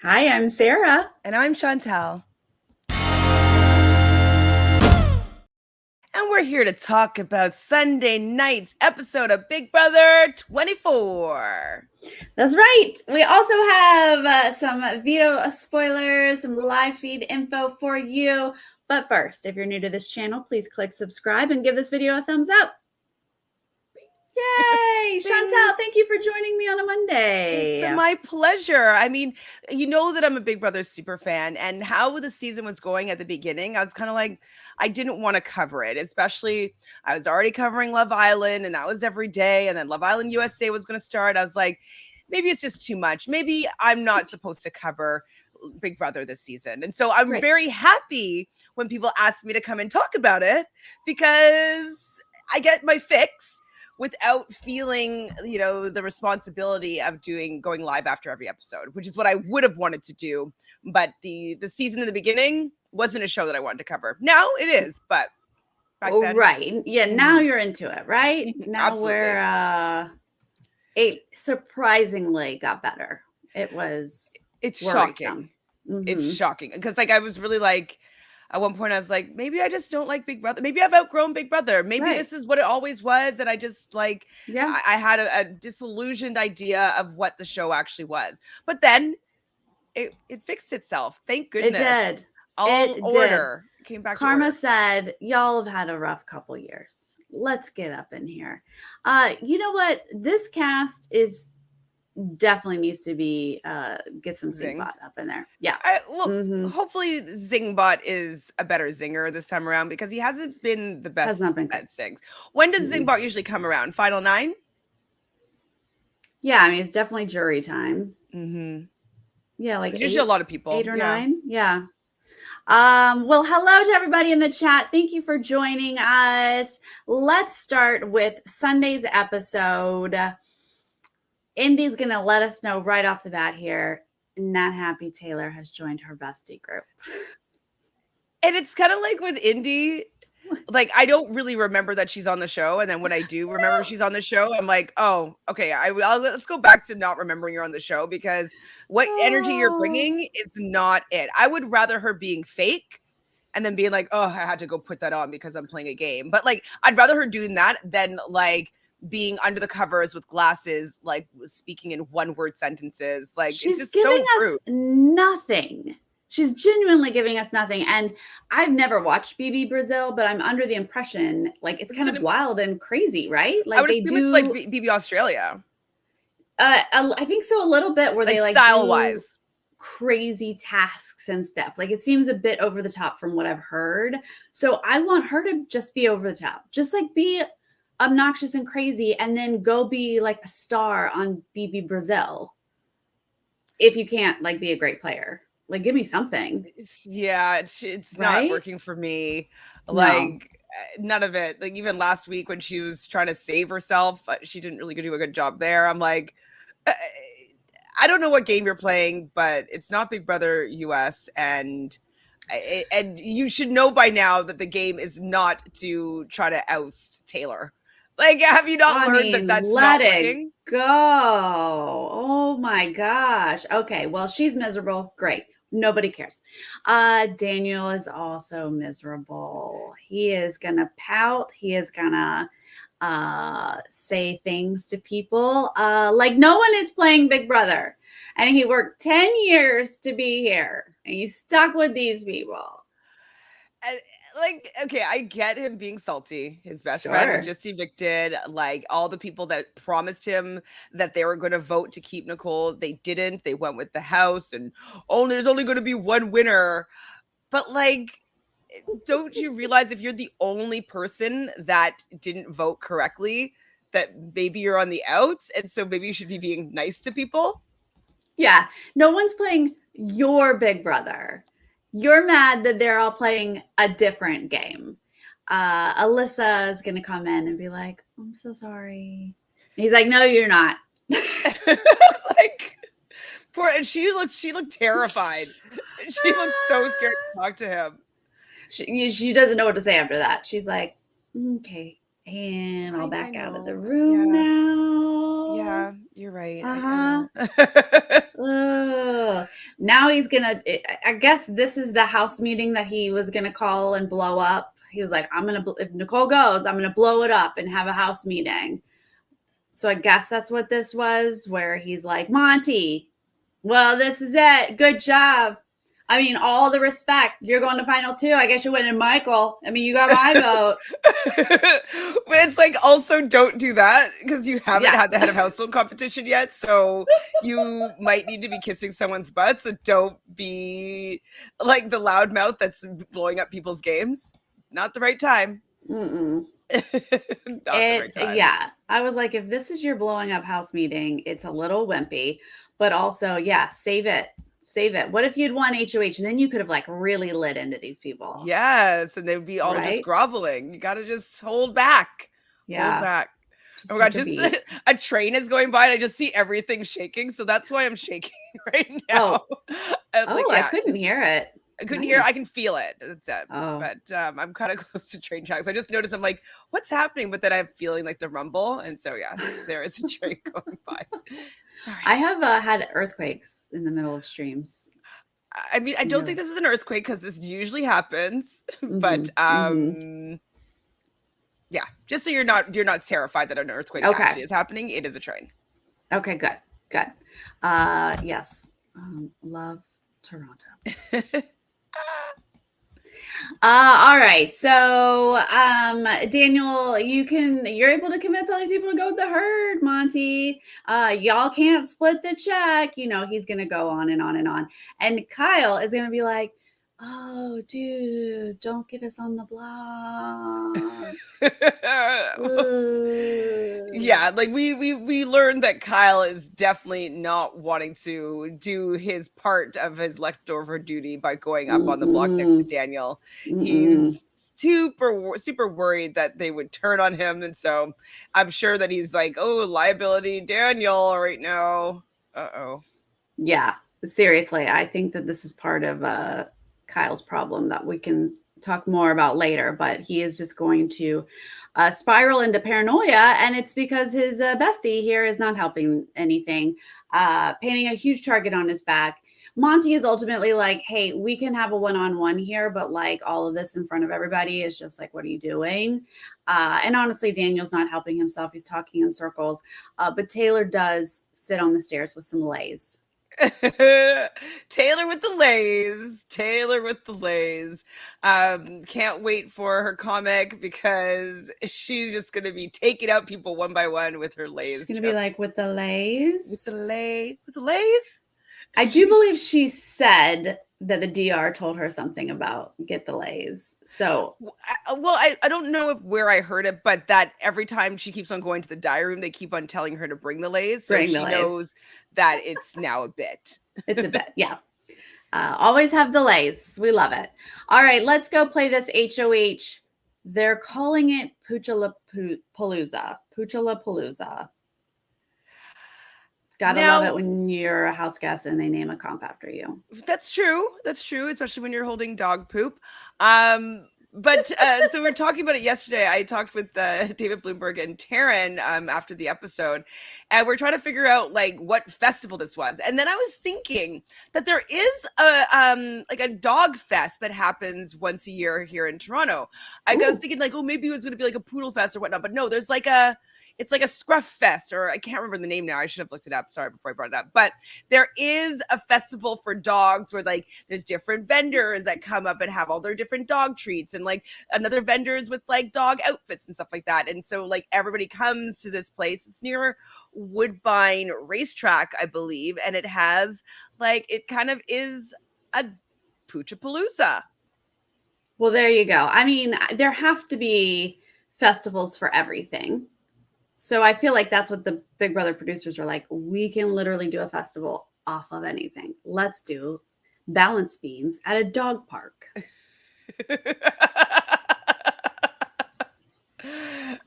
Hi, I'm Sarah. And I'm Chantele. And we're here to talk about Sunday night's episode of Big Brother 24. That's right. We also have some Veto spoilers, some live feed info for you. But first, if you're new to this channel, please click subscribe and give this video a thumbs up. Yay! Chantele, thank you for joining me on a Monday. It's my pleasure. I mean, you know that I'm a Big Brother super fan, and how the season was going at the beginning, I was kind of like, I didn't want to cover it, especially I was already covering Love Island, and that was every day, and then Love Island USA was going to start. I was like, maybe it's just too much. Maybe I'm not supposed to cover Big Brother this season. And so I'm very happy when people ask me to come and talk about it, because I get my fix without feeling, the responsibility of going live after every episode, which is what I would have wanted to do. But the season in the beginning wasn't a show that I wanted to cover. Now it is, but back then. Right. Yeah, now you're into it, right? Now Absolutely. It surprisingly got better. It's shocking. It's shocking. Because I was really like, at one point I was like, maybe I just don't like Big Brother. Maybe I've outgrown Big Brother. Maybe this is what it always was. And I just I had a disillusioned idea of what the show actually was. But then it fixed itself. Thank goodness. It did. All order came back. Karma said, y'all have had a rough couple years. Let's get up in here. You know what? This cast definitely needs to be get some Zingbot up in there. Yeah. Hopefully Zingbot is a better zinger this time around, because he hasn't been the best at sings. When does Zingbot usually come around? Final 9? Yeah, I mean, it's definitely jury time. Yeah, like usually a lot of people. 8 or 9. Yeah. Well, hello to everybody in the chat. Thank you for joining us. Let's start with Sunday's episode. Indy's going to let us know right off the bat here, Not Happy Taylor has joined her bestie group. And it's kind of like with Indy, like, I don't really remember that she's on the show. And then when I do remember she's on the show, I'm like, oh, okay, let's go back to not remembering you're on the show, because what energy you're bringing is not it. I would rather her being fake and then being like, oh, I had to go put that on because I'm playing a game. But I'd rather her doing that than being under the covers with glasses, speaking in one-word sentences. She's it's just giving so us nothing. She's genuinely giving us nothing. And I've never watched BB Brazil, but I'm under the impression it's kind of wild and crazy, right? I would assume it's like BB Australia. I think so, a little bit, where they style-wise crazy tasks and stuff. It seems a bit over the top from what I've heard. So I want her to just be over the top, just be obnoxious and crazy, and then go be a star on BB Brazil. If you can't be a great player, give me something. It's not working for me. None of it. Even last week when she was trying to save herself, she didn't really do a good job there. I'm like, I don't know what game you're playing, but it's not Big Brother US, and you should know by now that the game is not to try to oust Taylor. Have you not learned that that's not working? Go. Oh my gosh. Okay, well, she's miserable. Great. Nobody cares. Daniel is also miserable. He is gonna pout. He is gonna say things to people like no one is playing Big Brother, and he worked 10 years to be here, and he's stuck with these people. And okay, I get him being salty. His best friend was just evicted. All the people that promised him that they were going to vote to keep Nicole, they didn't. They went with the house, and there's only going to be one winner. But don't you realize if you're the only person that didn't vote correctly, that maybe you're on the outs, and so maybe you should be being nice to people? Yeah, no one's playing your Big Brother. You're mad that they're all playing a different game. Alyssa is going to come in and be like, I'm so sorry. And he's like, no, you're not. Poor, and she looked terrified. She looked so scared to talk to him. She doesn't know what to say after that. She's like, okay, And I'll back out of the know. room now. Yeah, you're right. Uh-huh. I Ugh. Now he's gonna, I guess this is the house meeting that he was gonna call and blow up. He was like, if Nicole goes, I'm gonna blow it up and have a house meeting. So I guess that's what this was, where he's like, Monty, well, this is it. Good job. I mean, all the respect. You're going to final two. I guess you went in Michael. I mean, you got my vote. But it's like, also don't do that because you haven't had the head of household competition yet. So you might need to be kissing someone's butt. So don't be like the loudmouth that's blowing up people's games. Not the right time. Mm-mm. Not the right time. Yeah. I was like, if this is your blowing up house meeting, it's a little wimpy, but also, yeah, save it. Save it. What if you'd won HOH and then you could have like really lit into these people? Yes. And they would be all just groveling. You got to just hold back. Yeah. Hold back. Oh my God, just a train is going by and I just see everything shaking. So that's why I'm shaking right now. I couldn't hear it. I couldn't hear it. I can feel it. That's it. But I'm kind of close to train tracks. I just noticed, I'm like, what's happening? But then I'm feeling like the rumble. And so, yeah, there is a train going by. Sorry. I have had earthquakes in the middle of streams. I mean, I don't think this is an earthquake because this usually happens. Mm-hmm. But yeah, just so you're not terrified that an earthquake actually is happening. It is a train. Okay, good. Yes. Love Toronto. All right. So, Daniel, you're able to convince all these people to go with the herd, Monty. Y'all can't split the check. You know, he's going to go on and on and on. And Kyle is going to be like, oh, dude, don't get us on the block. Yeah, like we learned that Kyle is definitely not wanting to do his part of his leftover duty by going up on the block next to Daniel. He's super worried that they would turn on him, and so I'm sure that he's like, oh, liability Daniel right now. Yeah, seriously, I think that this is part of Kyle's problem that we can talk more about later, but he is just going to spiral into paranoia, and it's because his bestie here is not helping anything, painting a huge target on his back. Monty is ultimately like, hey, we can have a one-on-one here, but like all of this in front of everybody is just like, what are you doing? And honestly, Daniel's not helping himself. He's talking in circles, but Taylor does sit on the stairs with some lays. Taylor with the lays. Can't wait for her comic because she's just gonna be taking out people one by one with her lays. She's gonna be like, with the lays? With the lays? I do believe she said that the DR told her something about get the lays. So, I don't know where I heard it, but that every time she keeps on going to the diary room, they keep on telling her to bring the lays. So she knows that it's now a bit. It's a bit, yeah. Always have the lays. We love it. All right, let's go play this HOH. They're calling it Poochula-palooza. Poochula-palooza. Gotta love it when you're a house guest and they name a comp after you. That's true, especially when you're holding dog poop. But so we were talking about it yesterday. I talked with David Bloomberg and Taryn after the episode, and we're trying to figure out like what festival this was. And then I was thinking that there is a dog fest that happens once a year here in Toronto. I was thinking like, oh, maybe it was going to be like a poodle fest or whatnot, but no, there's like it's like a scruff fest, or I can't remember the name now. I should have looked it up. Sorry, before I brought it up. But there is a festival for dogs where like there's different vendors that come up and have all their different dog treats, and like another vendors with like dog outfits and stuff like that. And so like everybody comes to this place. It's near Woodbine Racetrack, I believe, and it has like it kind of is a Poochapalooza. Well, there you go. I mean, there have to be festivals for everything. So I feel like that's what the Big Brother producers are like. We can literally do a festival off of anything. Let's do balance beams at a dog park.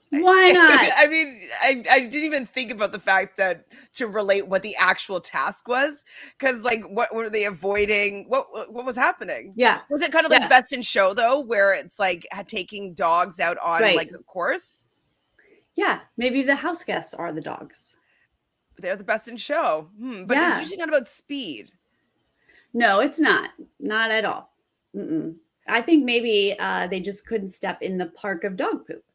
Why not? I mean, I didn't even think about the fact that to relate what the actual task was, because like what were they avoiding? What was happening? Yeah. Was it kind of like Best in Show though, where it's like taking dogs out on like a course? Yeah, maybe the house guests are the dogs. They're the best in show. But it's Yeah. usually not about speed. No, it's not. Not at all. Mm-mm. I think maybe they just couldn't step in the park of dog poop.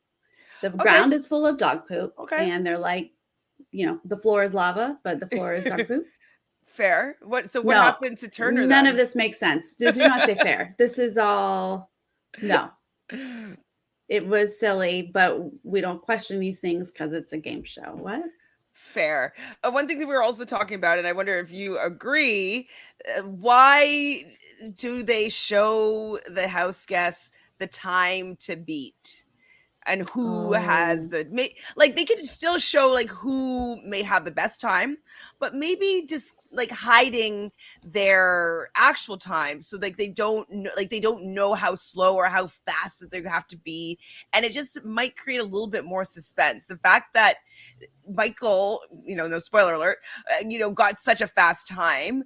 The Okay. ground is full of dog poop, Okay. and they're like, the floor is lava, but the floor is dog poop. Fair. What No, happened to Turner none of then? this makes sense. Do not say fair. This is all no. It was silly, but we don't question these things because it's a game show. What? Fair. One thing that we were also talking about, and I wonder if you agree, why do they show the house guests the time to beat? And who has Oh. like they could still show like who may have the best time, but maybe just like hiding their actual time so like they don't know how slow or how fast that they have to be, and it just might create a little bit more suspense. The fact that Michael, no spoiler alert, got such a fast time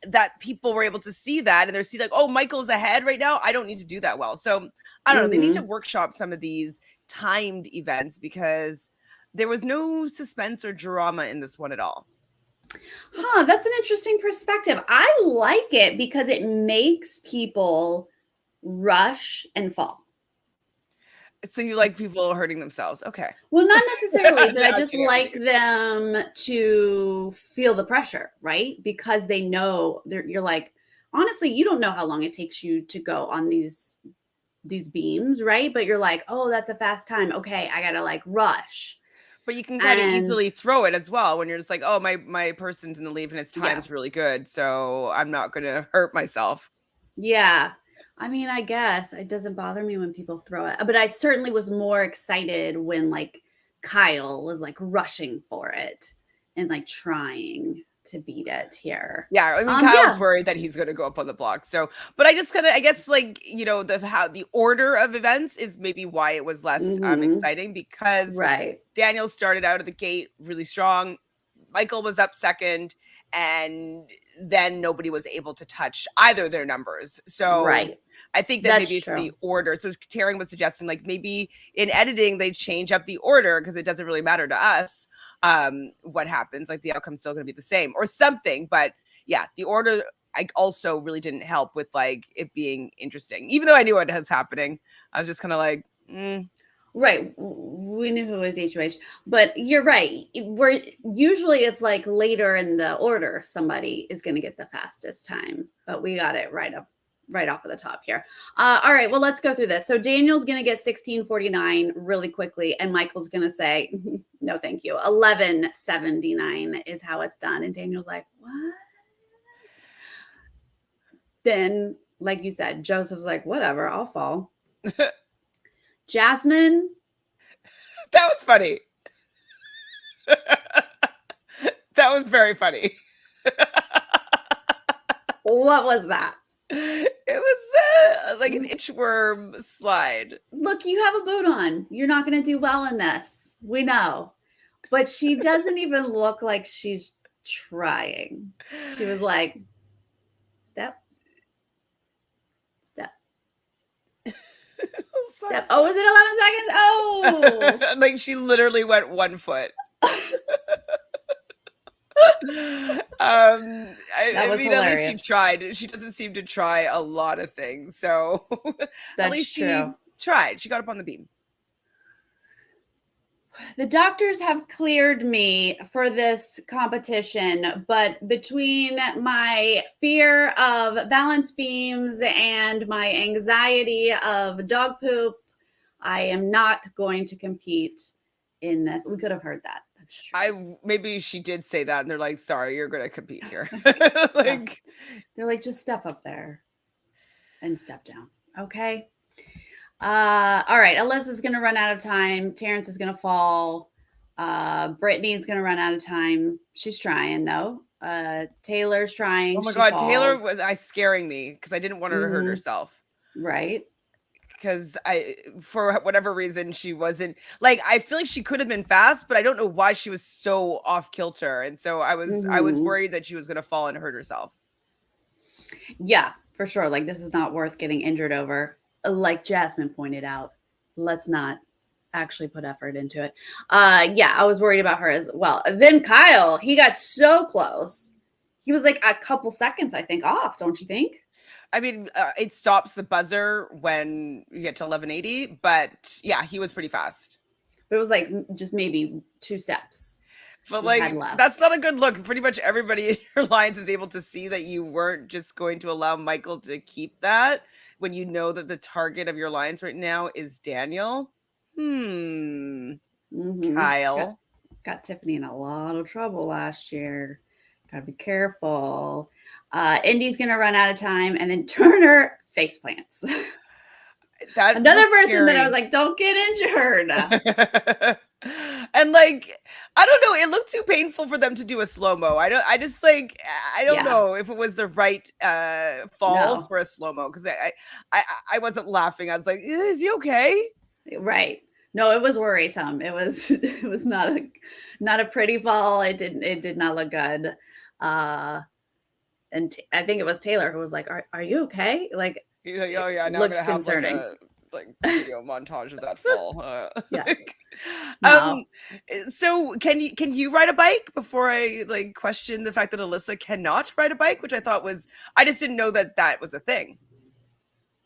that people were able to see that, and they're see like, oh, Michael's ahead right now. I don't need to do that well. So I don't know. They need to workshop some of these timed events because there was no suspense or drama in this one at all. That's an interesting perspective. I like it because it makes people rush and fall. So you like people hurting themselves. Okay. Well, not necessarily, but I I'm just kidding, I'm like kidding. them to feel the pressure, right? Because they know you're like, honestly, you don't know how long it takes you to go on these beams, right? But you're like, oh, that's a fast time. Okay, I gotta like rush. But you can kind of And easily throw it as well when you're just like, oh, my person's in the lead and its yeah, time's really good, so I'm not gonna hurt myself. yeah. I mean, I guess it doesn't bother me when people throw it, but I certainly was more excited when like Kyle was like rushing for it and like trying to beat it here. Yeah, I mean, Kyle's Yeah. worried that he's gonna go up on the block. So, but I guess, like, the order of events is maybe why it was less Mhm. exciting, because Right. Daniel started out of the gate really strong. Michael was up second, and then nobody was able to touch either their numbers. So Right. I think that That's maybe it's the true. order. So Taryn was suggesting like maybe in editing they change up the order because it doesn't really matter to us what happens. Like the outcome's still gonna be the same or something. But yeah, the order I also really didn't help with like it being interesting. Even though I knew what was happening, I was just kind of like, Right. We knew who was HOH, but you're right. We're usually it's like later in the order somebody is going to get the fastest time, but we got it right off of the top here. All right, well let's go through this. So Daniel's going to get 16:49 really quickly, and Michael's going to say no, thank you. 11:79 is how it's done, and Daniel's like, what? Then, like you said, Joseph's like, whatever, I'll fall. Jasmine. that was funny. That was very funny. What was that? It was like an inchworm slide. Look, you have a boot on. You're not going to do well in this. We know. But she doesn't even look like she's trying. She was like, step, step, step. Oh, was it 11 seconds? Oh. Like she literally went 1 foot. I was mean, at least she hilarious. tried. She doesn't seem to try a lot of things, so at least she true. tried. She got up on the beam. The doctors have cleared me for this competition, but between my fear of balance beams and my anxiety of dog poop, I am not going to compete in this. We could have heard that. That's true. Maybe she did say that, and they're like, "Sorry, you're gonna compete here." Like they're like, just step up there and step down, okay? All right. Alyssa's gonna run out of time. Terrence is gonna fall. Brittany's gonna run out of time. She's trying though. Taylor's trying. Oh my She god, Taylor falls. was scaring me because I didn't want her to hurt herself. Right. Because for whatever reason, she wasn't like, I feel like she could have been fast, but I don't know why she was so off kilter. And so I was worried that she was going to fall and hurt herself. Yeah, for sure. Like this is not worth getting injured over. Like Jasmine pointed out, let's not actually put effort into it. Yeah, I was worried about her as well. Then Kyle, he got so close. He was like a couple seconds, I think, off, don't you think? I mean, it stops the buzzer when you get to 1180, but yeah, he was pretty fast. But it was like just maybe 2 steps. But like, that's not a good look. Pretty much everybody in your lines is able to see that you weren't just going to allow Michael to keep that when you know that the target of your lines right now is Daniel. Kyle. Got Tiffany in a lot of trouble last year. Gotta be careful. Indy's gonna run out of time, and then Turner face plants. Another person that I was like, don't get injured. And like, I don't know, it looked too painful for them to do a slow-mo. I don't know if it was the right fall for a slow-mo, because I wasn't laughing. I was like, is he okay? Right. No, it was worrisome. It was not a pretty fall. It did not look good. And I think it was Taylor who was like, "Are you okay?" Like, he's like, "Oh yeah, now I'm gonna have like video montage of that fall." So can you ride a bike? Before I like question the fact that Alyssa cannot ride a bike, which I thought was, I just didn't know that was a thing.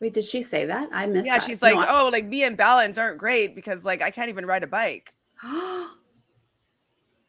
Wait, did she say that? I missed that. Yeah, she's like, oh, like me and balance aren't great because like I can't even ride a bike.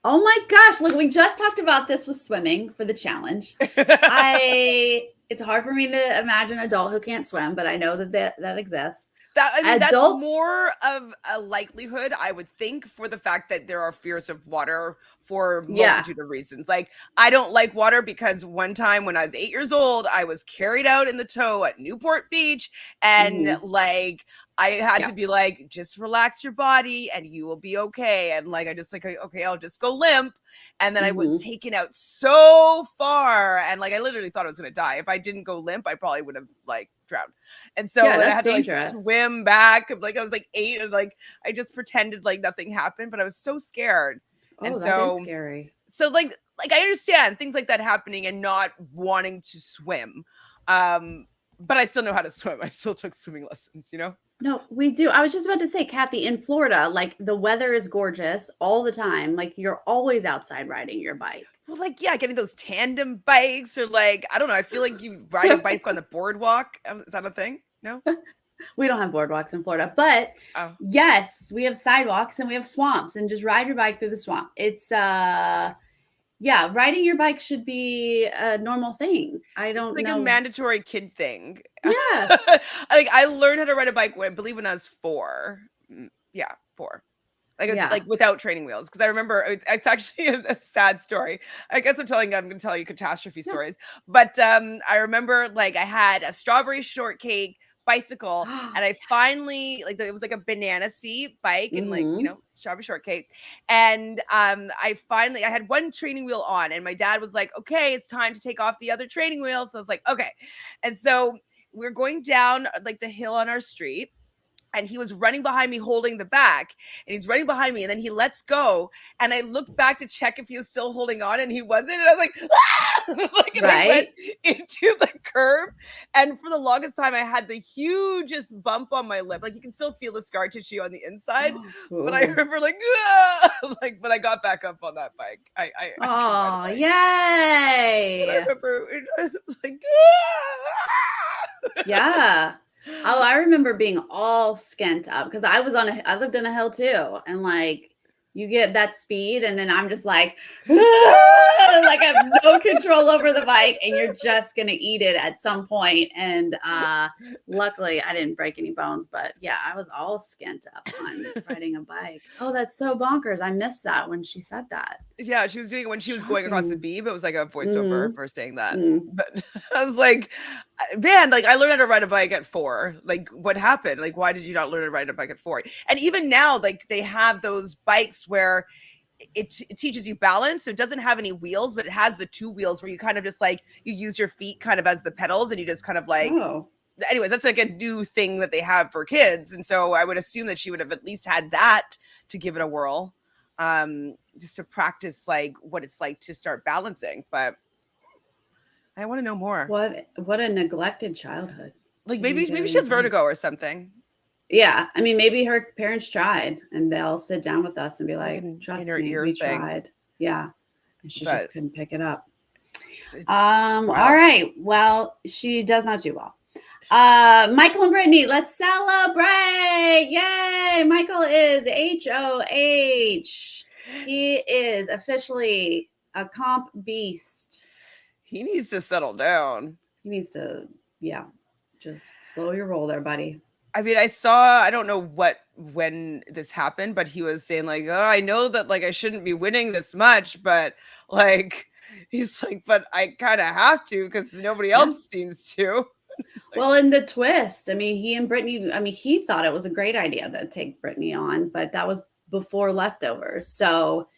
Oh my gosh, look, we just talked about this with swimming for the challenge. It's hard for me to imagine an adult who can't swim, but I know that exists. That's more of a likelihood, I would think, for the fact that there are fears of water for a multitude of reasons. Like, I don't like water because one time when I was 8 years old, I was carried out in the tow at Newport Beach, and like I had to be like, just relax your body and you will be okay. And like, I just like, okay, I'll just go limp. And then I was taken out so far, and like I literally thought I was gonna die. If I didn't go limp, I probably would have like drowned. And so I had to like swim back. Like I was like 8, and like I just pretended like nothing happened, but I was so scared. And that is scary. So like I understand things like that happening and not wanting to swim. But I still know how to swim. I still took swimming lessons, you know? No, we do. I was just about to say, Kathy, in Florida, like the weather is gorgeous all the time. Like you're always outside riding your bike. Well, like, yeah, getting those tandem bikes, or like, I don't know. I feel like you ride a bike on the boardwalk. Is that a thing? No? We don't have boardwalks in Florida, but yes, we have sidewalks and we have swamps, and just ride your bike through the swamp. It's, yeah, riding your bike should be a normal thing. I don't know. It's like a mandatory kid thing. Yeah. Like I learned how to ride a bike, I believe, when I was 4. Yeah, 4. Like without training wheels. Because I remember it's actually a sad story. I guess I'm going to tell you catastrophe stories. But I remember like I had a strawberry shortcake bicycle, and I finally, like, it was like a banana seat bike, and like, you know, strawberry shortcake. And I had one training wheel on, and my dad was like, okay, it's time to take off the other training wheel. So I was like, okay. And so we're going down like the hill on our street, and he was running behind me holding the back, and he's running behind me, and then he lets go, and I looked back to check if he was still holding on, and he wasn't, and I was like, ah! Like, and I went into the curb, and for the longest time I had the hugest bump on my lip. Like you can still feel the scar tissue on the inside, but I remember like, ah! Like, but I got back up on that bike. Oh, yay! But I remember it was like, ah! Yeah. Oh, I remember being all skint up because I lived on a hill too. And like you get that speed, and then I'm just like, like I have no control over the bike, and you're just gonna eat it at some point. And luckily I didn't break any bones, but yeah, I was all skint up on riding a bike. Oh, that's so bonkers. I missed that when she said that. Yeah, she was doing it when she was going across the beam. It was like a voiceover for saying that. But I was like, man, like I learned how to ride a bike at 4. Like what happened? Like why did you not learn how to ride a bike at 4? And even now, like they have those bikes where it teaches you balance. So it doesn't have any wheels, but it has the 2 wheels where you kind of just like, you use your feet kind of as the pedals, and you just kind of like, anyways, that's like a new thing that they have for kids. And so I would assume that she would have at least had that to give it a whirl, just to practice like what it's like to start balancing. But I want to know more. What a neglected childhood. Like maybe she has vertigo or something. Yeah, I mean, maybe her parents tried, and they'll sit down with us and be Like like, an "Trust inner me, ear we thing. tried." Yeah, and she just But couldn't pick it up. it's All wild. right. Well, she does not do well. Michael and Brittany, let's celebrate. Yay! Michael is HOH. He is officially a comp beast. He needs to settle down. He needs to, yeah, just slow your roll there, buddy. I mean, I don't know when this happened, but he was saying like, "Oh, I know that like I shouldn't be winning this much, but like he's like, but I kind of have to because nobody Yeah. else seems to." Well, in the twist, I mean, he and Brittany, I mean, he thought it was a great idea to take Brittany on, but that was before leftovers. So,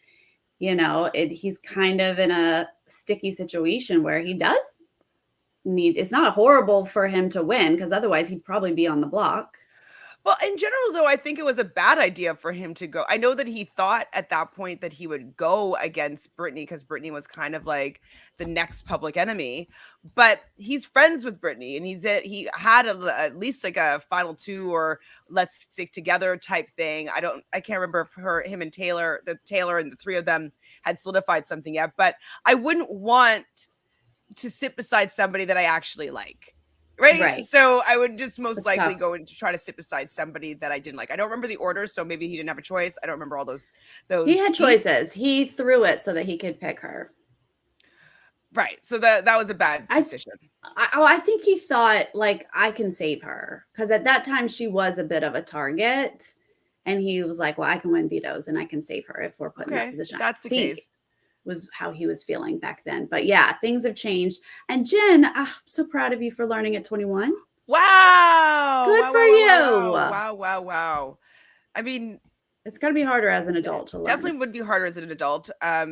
he's kind of in a sticky situation where he does need, it's not horrible for him to win because otherwise he'd probably be on the block. Well, in general, though, I think it was a bad idea for him to go. I know that he thought at that point that he would go against Brittany because Brittany was kind of like the next public enemy. But he's friends with Brittany, and he had at least like a final two or let's stick together type thing. I can't remember if him and Taylor and the three of them had solidified something yet. But I wouldn't want to sit beside somebody that I actually like. Right. So I would just most likely go and try to sit beside somebody that I didn't like. I don't remember the order, so maybe he didn't have a choice. I don't remember all those. He had choices. He threw it so that he could pick her. Right. So that was a bad decision. I think he thought like I can save her because at that time she was a bit of a target, and he was like, "Well, I can win vetoes and I can save her if we're put in that position." That's the case. Was how he was feeling back then. But yeah, things have changed. And Jen, I'm so proud of you for learning at 21. Wow. Good for you. Wow. I mean, it's got to be harder as an adult to learn. Definitely would be harder as an adult. I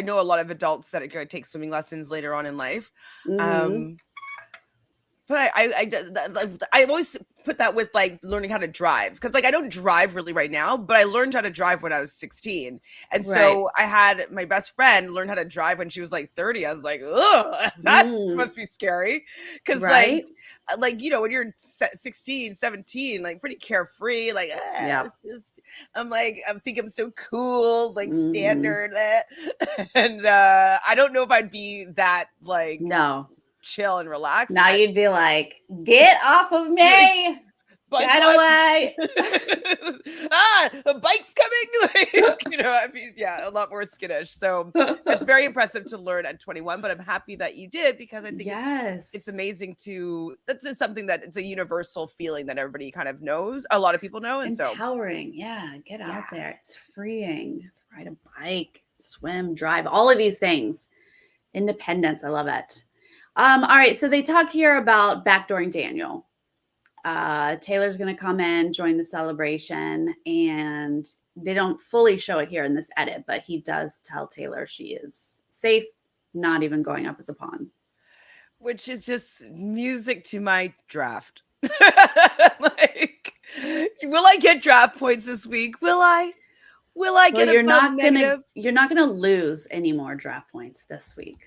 know a lot of adults that are going to take swimming lessons later on in life. Mm-hmm. But I always put that with like learning how to drive because like I don't drive really right now, but I learned how to drive when I was 16. And so I had my best friend learn how to drive when she was like 30. I was like, ugh, that must be scary. Because like, when you're 16, 17, like pretty carefree, like, I'm thinking I'm so cool, like standard. And I don't know if I'd be that like, chill and relax. Now you'd be like, get off of me. Get away. A bike's coming. A lot more skittish. So that's very impressive to learn at 21, but I'm happy that you did because I think it's amazing that's just something that it's a universal feeling that everybody kind of knows. A lot of people know. And empowering. Get out there. It's freeing. Ride a bike, swim, drive, all of these things. Independence. I love it. All right. So they talk here about backdooring Daniel. Taylor's going to come in, join the celebration, and they don't fully show it here in this edit, but he does tell Taylor she is safe, not even going up as a pawn. Which is just music to my draft. Will I get draft points this week? Will I get you're not gonna lose any more draft points this week.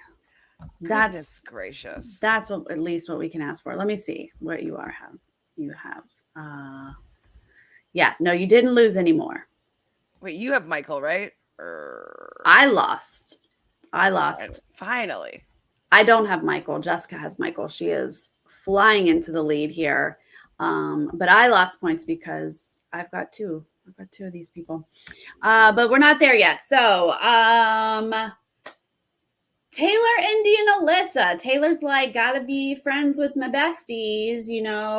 Goodness gracious. That's at least what we can ask for. Let me see what you have. You have no, you didn't lose anymore. Wait, you have Michael, right? I lost. Finally. I don't have Michael. Jessica has Michael. She is flying into the lead here. But I lost points because I've got two of these people. But we're not there yet. So Taylor, Indy, and Alyssa. Taylor's like, gotta be friends with my besties,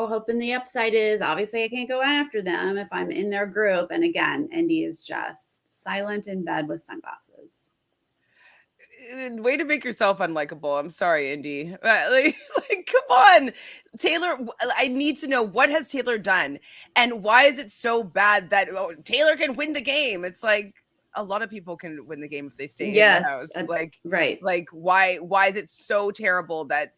hoping the upside is obviously I can't go after them if I'm in their group. And again, Indy is just silent in bed with sunglasses. Way to make yourself unlikable. I'm sorry, Indy. Like, come on. Taylor, I need to know, what has Taylor done? And why is it so bad that Taylor can win the game? It's like, a lot of people can win the game if they stay in the house. Right. Like, why is it so terrible that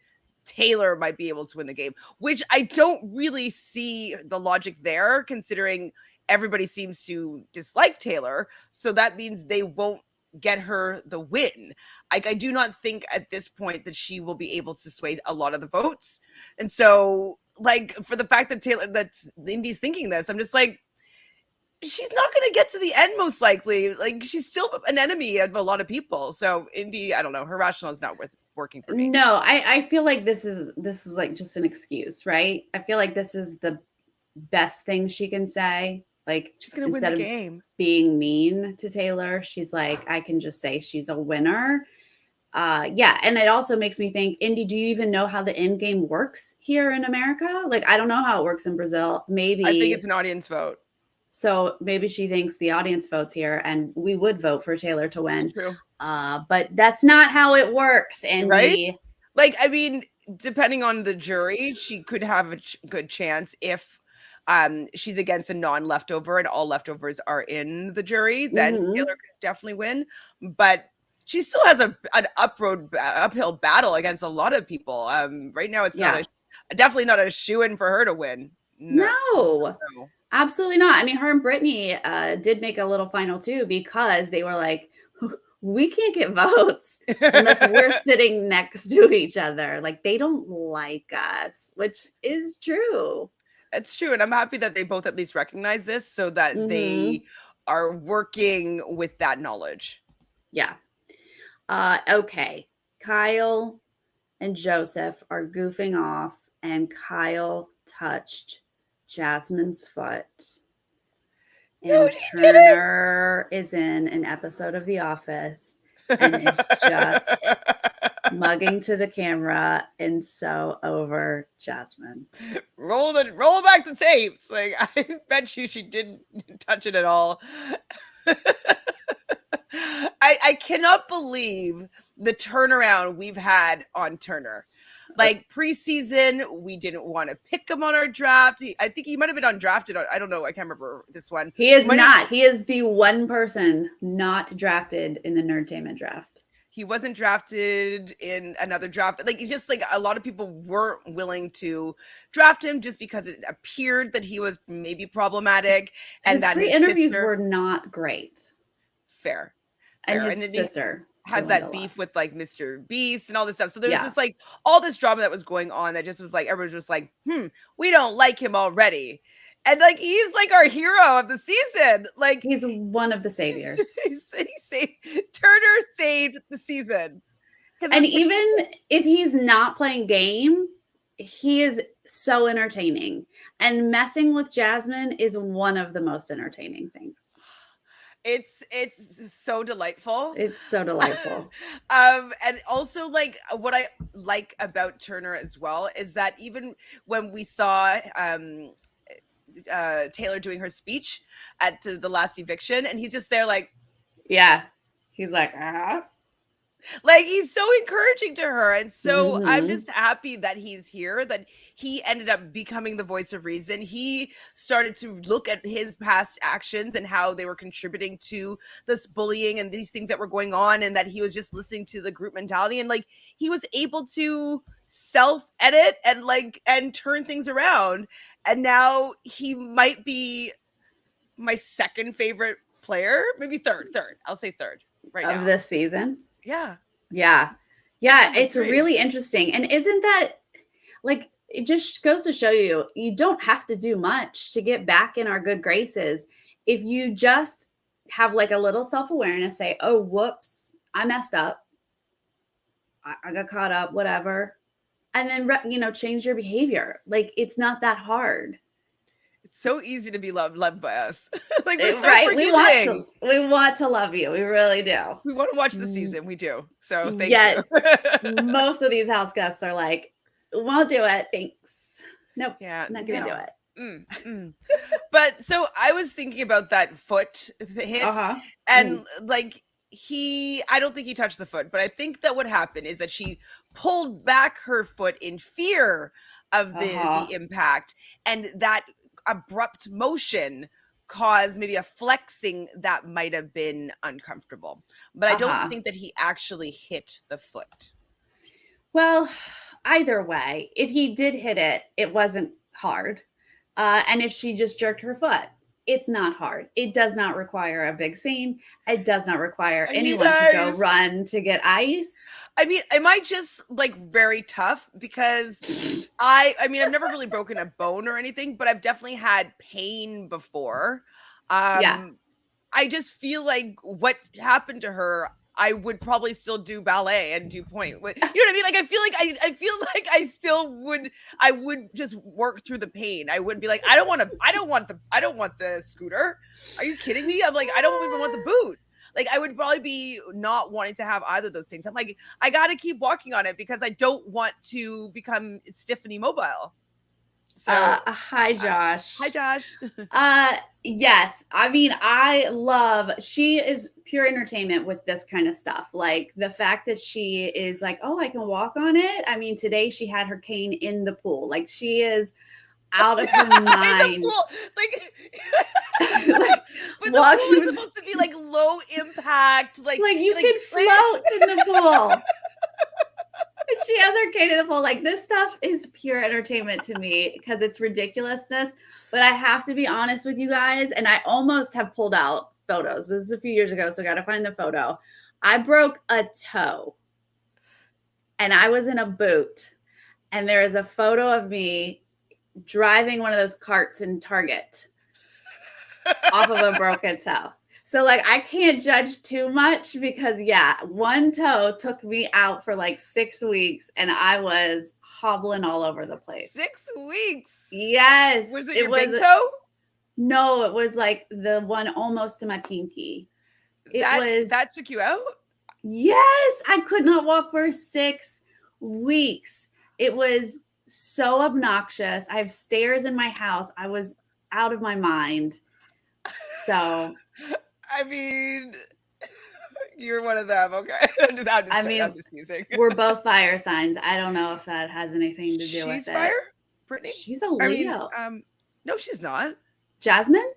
Taylor might be able to win the game? Which I don't really see the logic there, considering everybody seems to dislike Taylor. So that means they won't get her the win. I do not think at this point that she will be able to sway a lot of the votes. And so like for the fact that Indy's thinking this, I'm just like, she's not going to get to the end most likely. Like she's still an enemy of a lot of people. So Indy, I don't know, her rationale is not working for me. No, I feel like this is like just an excuse, right? I feel like this is the best thing she can say. Like She's going to win the game. Being mean to Taylor, she's like, I can just say she's a winner. Yeah, and it also makes me think, Indy, do you even know how the end game works here in America? Like, I don't know how it works in Brazil. Maybe I think it's an audience vote. So maybe she thinks the audience votes here, and we would vote for Taylor to win. That's true. But that's not how it works, Indy. Right? Like, I mean, depending on the jury, she could have a good chance if she's against a non-leftover and all leftovers are in the jury, then Taylor could definitely win. But she still has an uphill battle against a lot of people. Right now, it's definitely not a shoo-in for her to win. No. Absolutely not. I mean, her and Brittany did make a little final too, because they were like, we can't get votes unless we're sitting next to each other. Like, they don't like us, which is true. It's true. And I'm happy that they both at least recognize this so that they are working with that knowledge. Yeah. Okay. Kyle and Joseph are goofing off, and Kyle touched Jasmine's foot. And Turner is in an episode of The Office and is just mugging to the camera and so over Jasmine. Roll back the tapes. Like, I bet you she didn't touch it at all. I cannot believe the turnaround we've had on Turner. Like preseason, we didn't want to pick him on our draft. I think he might have been undrafted. I don't know. I can't remember this one. He is not. He is the one person not drafted in the Nerdtainment draft. He wasn't drafted in another draft. Like, it's just like a lot of people weren't willing to draft him just because it appeared that he was maybe problematic. And that his interviews were not great. Fair. And his sister has that beef with like Mr. Beast and all this stuff. So there's just like all this drama that was going on that just was like, everyone's just like, we don't like him already. And like, he's like our hero of the season. Like, he's one of the saviors. Turner saved the season. And even if he's not playing game, he is so entertaining. And messing with Jasmine is one of the most entertaining things. It's so delightful. It's so delightful. And also, like, what I like about Turner as well is that even when we saw Taylor doing her speech at the last eviction, and he's just there like, he's like, like, he's so encouraging to her. And so I'm just happy that he's here, that he ended up becoming the voice of reason. He started to look at his past actions and how they were contributing to this bullying and these things that were going on, and that he was just listening to the group mentality, and like he was able to self-edit and turn things around. And now he might be my second favorite player, maybe third. I'll say third right now. Of this season. Yeah. It's really interesting. And isn't that like, it just goes to show you don't have to do much to get back in our good graces. If you just have like a little self-awareness, say, oh, whoops, I messed up. I got caught up, whatever. And then, change your behavior. Like, it's not that hard. It's so easy to be loved by us. Like, we're so right. forgiving. We want to love you. We really do. We want to watch the season. We do. So thank you. Most of these house guests are like, won't do it. Thanks. Nope. Yeah. Not going to do it. But so I was thinking about that foot hit, and like, I don't think he touched the foot, but I think that what happened is that she pulled back her foot in fear of the impact, and that abrupt motion caused maybe a flexing that might have been uncomfortable. But I don't think that he actually hit the foot. Well, either way, if he did hit it, it wasn't hard. And if she just jerked her foot, it's not hard. It does not require a big scene. It does not require anyone to go run to get ice. I mean, am I just like very tough? Because I mean, I've never really broken a bone or anything, but I've definitely had pain before. Yeah. I just feel like what happened to her, I would probably still do ballet and do point. You know what I mean? Like I feel like I still would. I would just work through the pain. I would be like, I don't want the scooter. Are you kidding me? I'm like, I don't even want the boot. Like I would probably be not wanting to have either of those things. I'm like, I got to keep walking on it because I don't want to become stiff and immobile. So, Hi, Josh. hi Josh. Yes. I mean, she is pure entertainment with this kind of stuff. Like the fact that she is like, oh, I can walk on it. I mean, today she had her cane in the pool. Like she is out of her mind. In the pool. Like, Like, but the pool is supposed to be like low impact. Like you can float in the pool. And she has her cane in the pool. Like this stuff is pure entertainment to me because it's ridiculousness. But I have to be honest with you guys, and I almost have pulled out photos, but this is a few years ago, so I got to find the photo. I broke a toe, and I was in a boot, and there is a photo of me driving one of those carts in Target off of a broken toe. So like I can't judge too much because one toe took me out for like 6 weeks and I was hobbling all over the place. 6 weeks. Yes. Was it your big toe? No, it was like the one almost to my pinky. That took you out? Yes, I could not walk for 6 weeks. It was so obnoxious. I have stairs in my house. I was out of my mind. So I mean, you're one of them. Okay. I'm just teasing. We're both fire signs. I don't know if that has anything to do with it. She's fire? Brittany? She's a Leo. I mean, no, she's not. Jasmine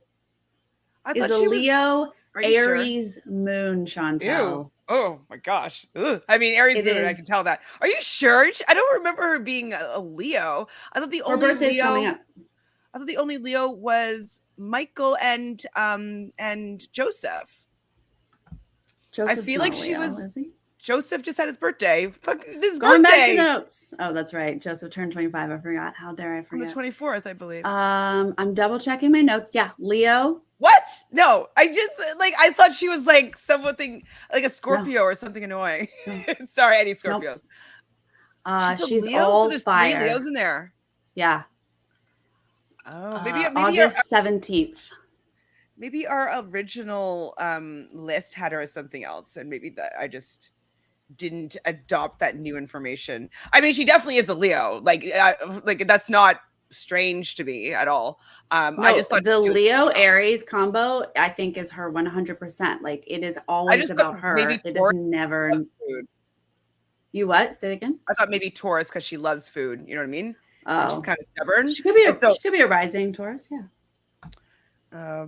is a Leo, Aries moon, Chantele. Ew. Oh my gosh. Ugh. I mean, Aries moon, I can tell that. Are you sure? I don't remember her being a Leo. I thought the only Leo coming up. I thought the only Leo was Michael and Joseph. Joseph's I feel like Leo, is he? Joseph just had his birthday. Fuck his Going birthday. Back to notes. Oh, that's right. Joseph turned 25. I forgot. How dare I forget? On the 24th, I believe. I'm double checking my notes. Yeah, Leo. What? No, I just I thought she was like something like a Scorpio or something annoying. No. Sorry, any Scorpios. Nope. She's Leo? All so there's fire. 3 Leos in there. Yeah. Oh, maybe August 17th. Maybe our original list had her as something else, and maybe that I just didn't adopt that new information. I mean, she definitely is a Leo. Like that's not strange to me at all. No, I just thought the Leo Aries combo, I think, is her 100%. Like it is always about her. It is never. You what? Say it again. I thought maybe Taurus because she loves food. You know what I mean? Oh, she's kind of stubborn. She could be a rising Taurus. Yeah.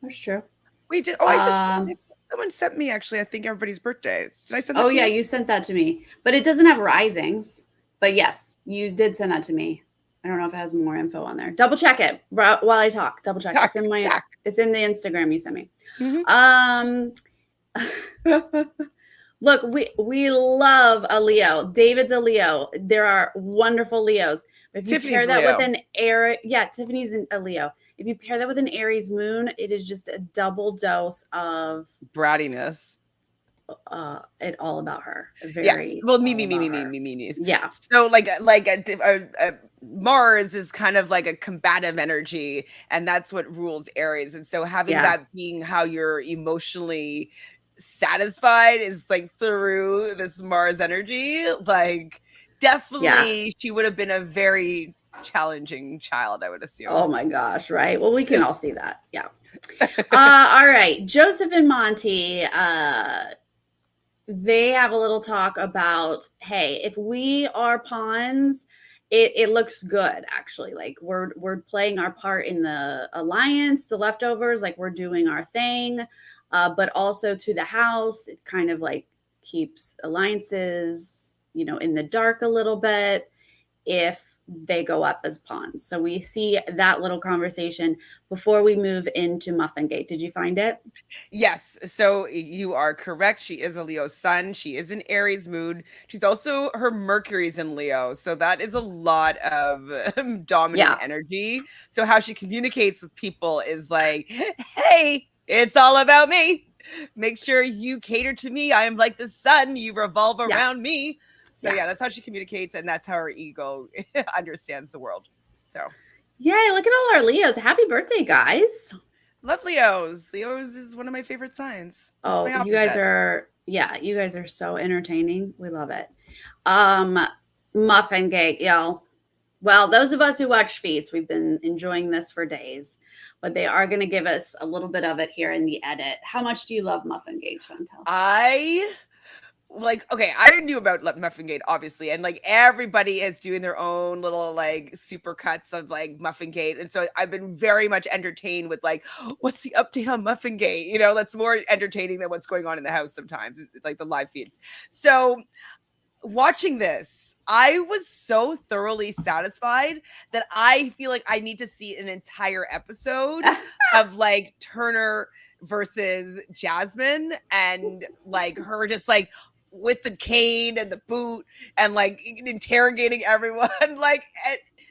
That's true. We did. Oh, someone sent me actually. I think everybody's birthdays. Did I send that? Oh yeah, you sent that to me, but it doesn't have risings. But yes, you did send that to me. I don't know if it has more info on there. Double check it while I talk. Double check. It's in my. It's in the Instagram you sent me. Mm-hmm. Look, we love a Leo. David's a Leo. There are wonderful Leos. If you pair that with an Tiffany's a Leo. If you pair that with an Aries moon, it is just a double dose of brattiness. It all about her. Yes. Well, me. Yeah. So Mars is kind of like a combative energy, and that's what rules Aries. And so having that being how you're emotionally satisfied is like through this Mars energy. Like definitely she would have been a very challenging child, I would assume. Oh my gosh, right? Well, we can all see that. Yeah. All right. Joseph and Monty, they have a little talk about, hey, if we are pawns, it looks good, actually. Like we're playing our part in the alliance, the leftovers, like we're doing our thing. But also to the house, it kind of like keeps alliances, in the dark a little bit. If they go up as pawns. So we see that little conversation before we move into Muffingate. Did you find it? Yes, so you are correct. She is a Leo sun. She is in Aries mood. She's also her Mercury's in Leo, so that is a lot of dominant Yeah. energy. So how she communicates with people is like, "Hey, it's all about me. Make sure you cater to me. I am like the sun. You revolve Yeah. around me." So Yeah. yeah, that's how she communicates, and that's how her ego understands the world. So Yay, look at all our Leos. Happy birthday, guys. love Leos. Leos is one of my favorite signs. It's my Oh, you guys opposite. are, yeah, you guys are so entertaining. We love it. Muffin cake, y'all. Well, those of us who watch feeds, we've been enjoying this for days, but they are going to give us a little bit of it here in the edit. How much do you love Muffin Cake, Chantele? I like okay, I knew about Muffin Gate obviously, and like everybody is doing their own little like super cuts of like Muffin Gate, and so I've been very much entertained with like, what's the update on Muffin Gate? You know, that's more entertaining than what's going on in the house sometimes. It's like the live feeds. So watching this, I was so thoroughly satisfied that I feel like I need to see an entire episode of like Turner versus Jasmine and like her just like with the cane and the boot and like interrogating everyone like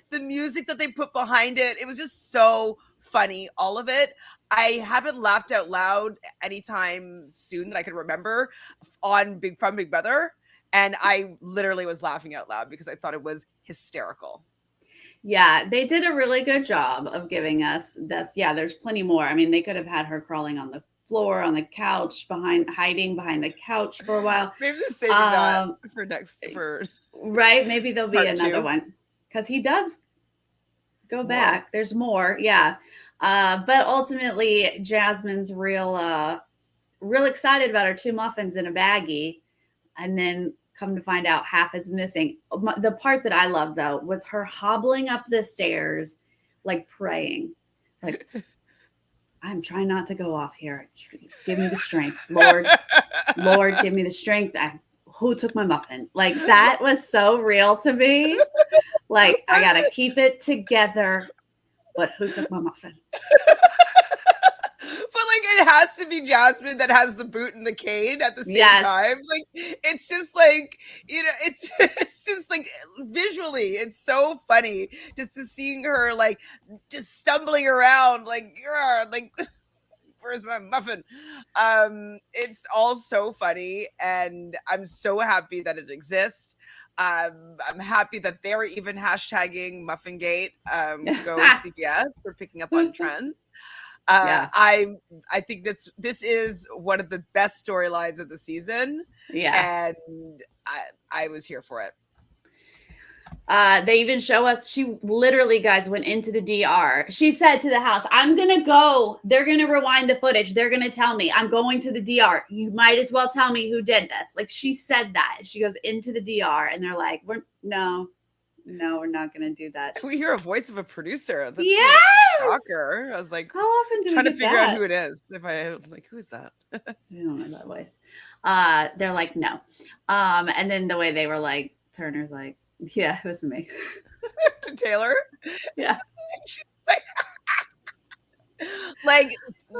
the music that they put behind it, it was just so funny, all of it. I haven't laughed out loud anytime soon that I can remember on Big Brother, and I literally was laughing out loud because I thought it was hysterical. Yeah, they did a really good job of giving us this. Yeah, there's plenty more. I mean, they could have had her crawling on the floor, on the couch, hiding behind the couch for a while. Maybe they're saving that for next for right. Maybe there'll be part another 2. one because he does go More. back. There's more. Yeah. But ultimately, Jasmine's real excited about her 2 muffins in a baggie, and then come to find out half is missing. The part that I loved though was her hobbling up the stairs, like praying, like, I'm trying not to go off here. Give me the strength, Lord. Lord, give me the strength. Who took my muffin? Like that was so real to me. Like I gotta keep it together. But who took my muffin? But like it has to be Jasmine that has the boot and the cane at the same time. Like it's just like, you know, it's it's just like visually it's so funny just to seeing her like just stumbling around like where's my muffin? It's all so funny and I'm so happy that it exists. I'm happy that they're even hashtagging Muffingate. Go CBS for picking up on trends. I think this is one of the best storylines of the season. Yeah. And I was here for it. They even show us, she literally, guys, went into the DR. She said to the house, I'm going to go. They're going to rewind the footage. They're going to tell me I'm going to the DR. You might as well tell me who did this. Like she said that. She goes into the DR and they're like, no, we're not going to do that. Can we hear a voice of a producer? That's yes! A shocker. I was like, how often do trying we to figure out who it is? If I like, who is that? I don't know that voice. They're like, no. And then the way they were like, Turner's like, yeah, it was me. To Taylor? Yeah. Like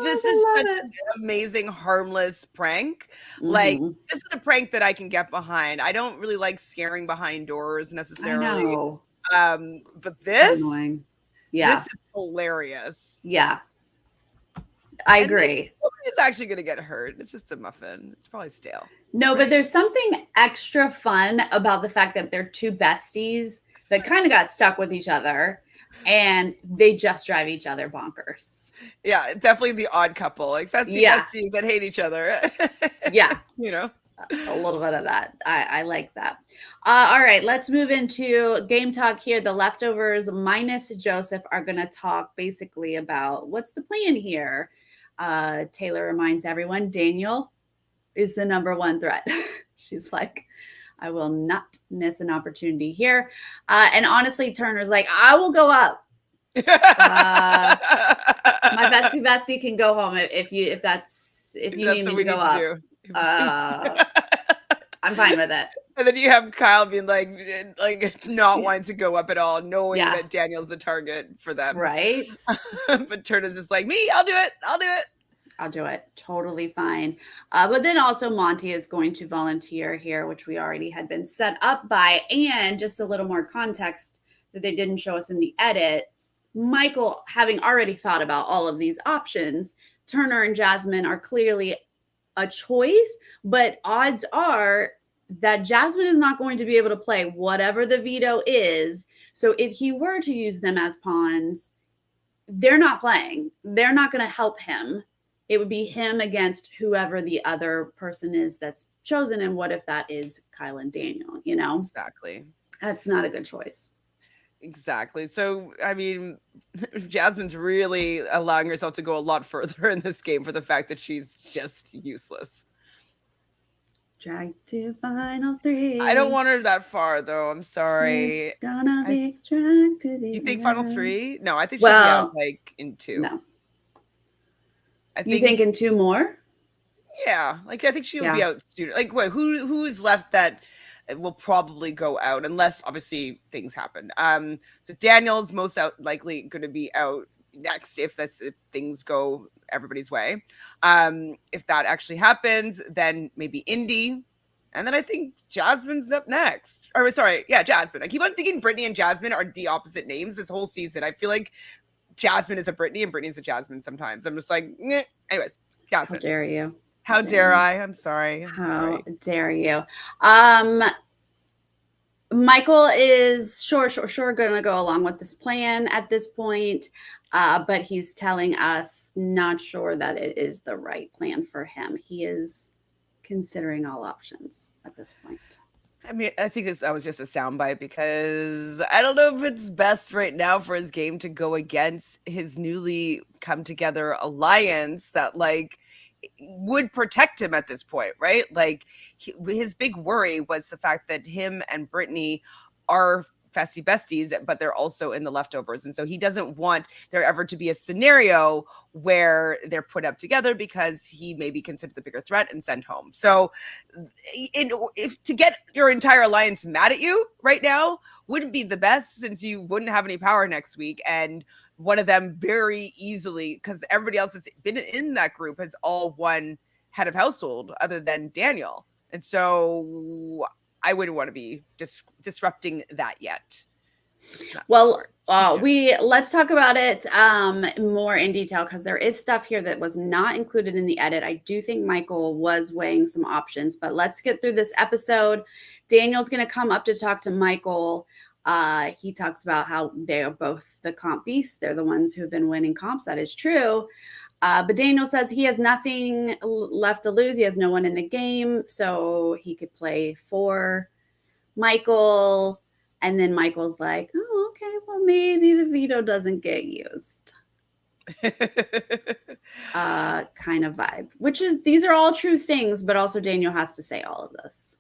this is such an amazing, harmless prank. Like this is a prank that I can get behind. I don't really like scaring behind doors necessarily. I know. But this, yeah, this is hilarious. Yeah, I agree. Nobody's actually going to get hurt. It's just a muffin. It's probably stale. No, but there's something extra fun about the fact that they're 2 besties that kind of got stuck with each other and they just drive each other bonkers. Yeah, definitely the odd couple, like besties that hate each other. Yeah. You know, a little bit of that. I like that. All right, let's move into game talk here. The leftovers minus Joseph are going to talk basically about what's the plan here. Taylor reminds everyone Daniel is the number 1 threat. She's like, I will not miss an opportunity here. And honestly, Turner's like, I will go up. My bestie can go home if you need me to go up. I'm fine with it. And then you have Kyle being like not wanting to go up at all, knowing Yeah. that Daniel's the target for them. Right. But Turner's just like, me, I'll do it. I'll do it. I'll do it. Totally fine. But then also Monty is going to volunteer here, which we already had been set up by. And just a little more context that they didn't show us in the edit. Michael, having already thought about all of these options, Turner and Jasmine are clearly a choice, but odds are that Jasmine is not going to be able to play whatever the veto is. So if he were to use them as pawns, they're not playing. They're not going to help him. It would be him against whoever the other person is that's chosen. And what if that is Kyle and Daniel, you know? Exactly. That's not a good choice. Exactly. So, I mean, Jasmine's really allowing herself to go a lot further in this game for the fact that she's just useless. Drag to final three. I don't want her that far, though. I'm sorry. She's gonna be dragged to the You think end. final three? No, I think she'll be out like in two. No. You think in two more? Yeah, like I think she will be out soon. Like, wait, who is left that will probably go out unless obviously things happen. So Daniel's most likely going to be out next if things go everybody's way. If that actually happens, then maybe Indy. And then I think Jasmine's up next. Or sorry, yeah, Jasmine. I keep on thinking Brittany and Jasmine are the opposite names this whole season. I feel like Jasmine is a Brittany and Brittany's a Jasmine sometimes. I'm just like, nyeh. Anyways, Jasmine. How dare you? How dare I? I'm sorry. How dare you? Michael is sure going to go along with this plan at this point, but he's telling us not sure that it is the right plan for him. He is considering all options at this point. I mean, I think that was just a soundbite because I don't know if it's best right now for his game to go against his newly come together alliance that would protect him at this point, right? Like his big worry was the fact that him and Brittany are festy besties, but they're also in the leftovers. And so he doesn't want there ever to be a scenario where they're put up together because he may be considered the bigger threat and sent home. So if to get your entire alliance mad at you right now wouldn't be the best, since you wouldn't have any power next week. And one of them very easily, because everybody else that's been in that group has all won head of household other than Daniel. And so I wouldn't want to be disrupting that yet. Well, let's talk about it more in detail, because there is stuff here that was not included in the edit. I do think Michael was weighing some options, but let's get through this episode. Daniel's going to come up to talk to Michael. He talks about how they are both the comp beasts. They're the ones who have been winning comps. That is true. But Daniel says he has nothing left to lose. He has no one in the game, so he could play for Michael. And then Michael's like, oh, okay, well, maybe the veto doesn't get used. Kind of vibe, which is, these are all true things, but also Daniel has to say all of this.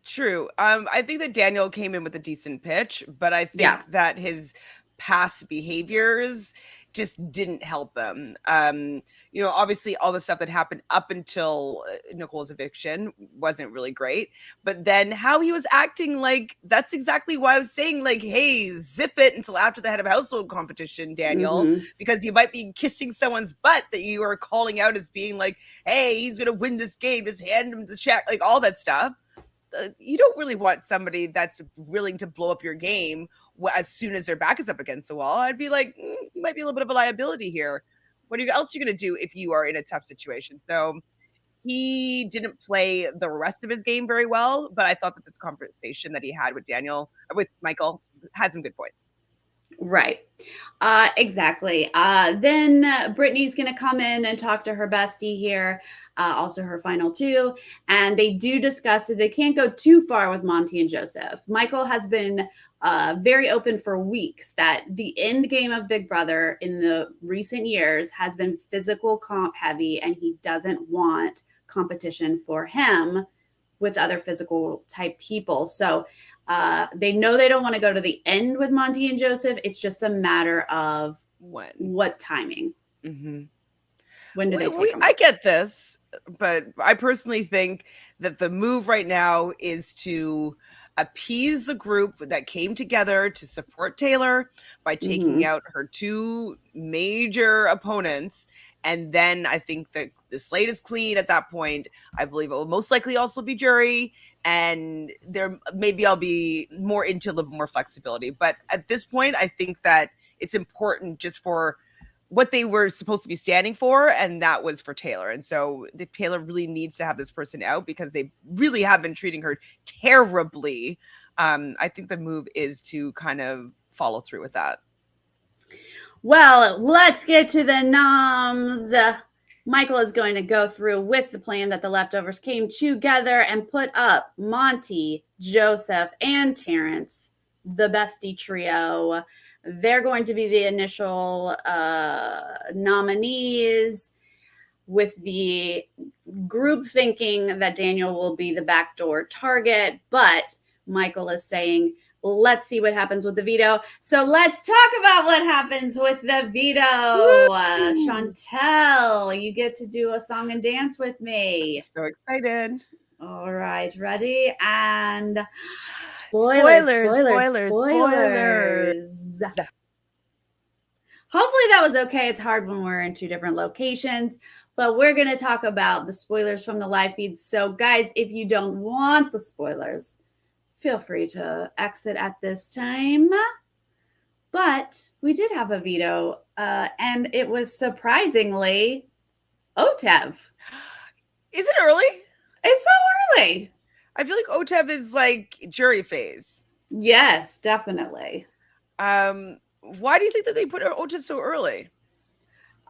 True. I think that Daniel came in with a decent pitch, but I think that his past behaviors just didn't help them. Obviously all the stuff that happened up until Nicole's eviction wasn't really great, but then how he was acting, like, that's exactly why I was saying, like, hey, zip it until after the head of household competition, Daniel, because you might be kissing someone's butt that you are calling out as being like, hey, he's going to win this game, just hand him the check, like all that stuff. You don't really want somebody that's willing to blow up your game as soon as their back is up against the wall. I'd be like, you might be a little bit of a liability here. What else are you going to do if you are in a tough situation? So he didn't play the rest of his game very well, but I thought that this conversation that he had with Michael had some good points. Right. Exactly. Then Brittany's going to come in and talk to her bestie here, also her final two. And they do discuss that they can't go too far with Monty and Joseph. Michael has been very open for weeks that the end game of Big Brother in the recent years has been physical comp heavy, and he doesn't want competition for him with other physical type people. So they know they don't want to go to the end with Monty and Joseph. It's just a matter of what timing. Mm-hmm. When do they take them? I get this, but I personally think that the move right now is to appease the group that came together to support Taylor by taking Mhm. out her two major opponents. And then I think that the slate is clean at that point. I believe it will most likely also be jury. And there maybe I'll be more into a little more flexibility. But at this point, I think that it's important just for what they were supposed to be standing for, and that was for Taylor. And so if Taylor really needs to have this person out because they really have been treating her terribly, I think the move is to kind of follow through with that. Well, let's get to the noms. Michael is going to go through with the plan that the leftovers came together and put up Monty, Joseph, and Terrence, the bestie trio. They're going to be the initial nominees, with the group thinking that Daniel will be the backdoor target. But Michael is saying, let's see what happens with the veto. So let's talk about what happens with the veto. Chantele, you get to do a song and dance with me. So excited. All right, ready? And Spoilers. Hopefully that was okay. It's hard when we're in two different locations, but we're going to talk about the spoilers from the live feeds. So guys, if you don't want the spoilers, feel free to exit at this time. But we did have a veto, and it was surprisingly Otev. Is it early? It's so early. I feel like Otev is like jury phase. Yes, definitely. Why do you think that they put Otev so early?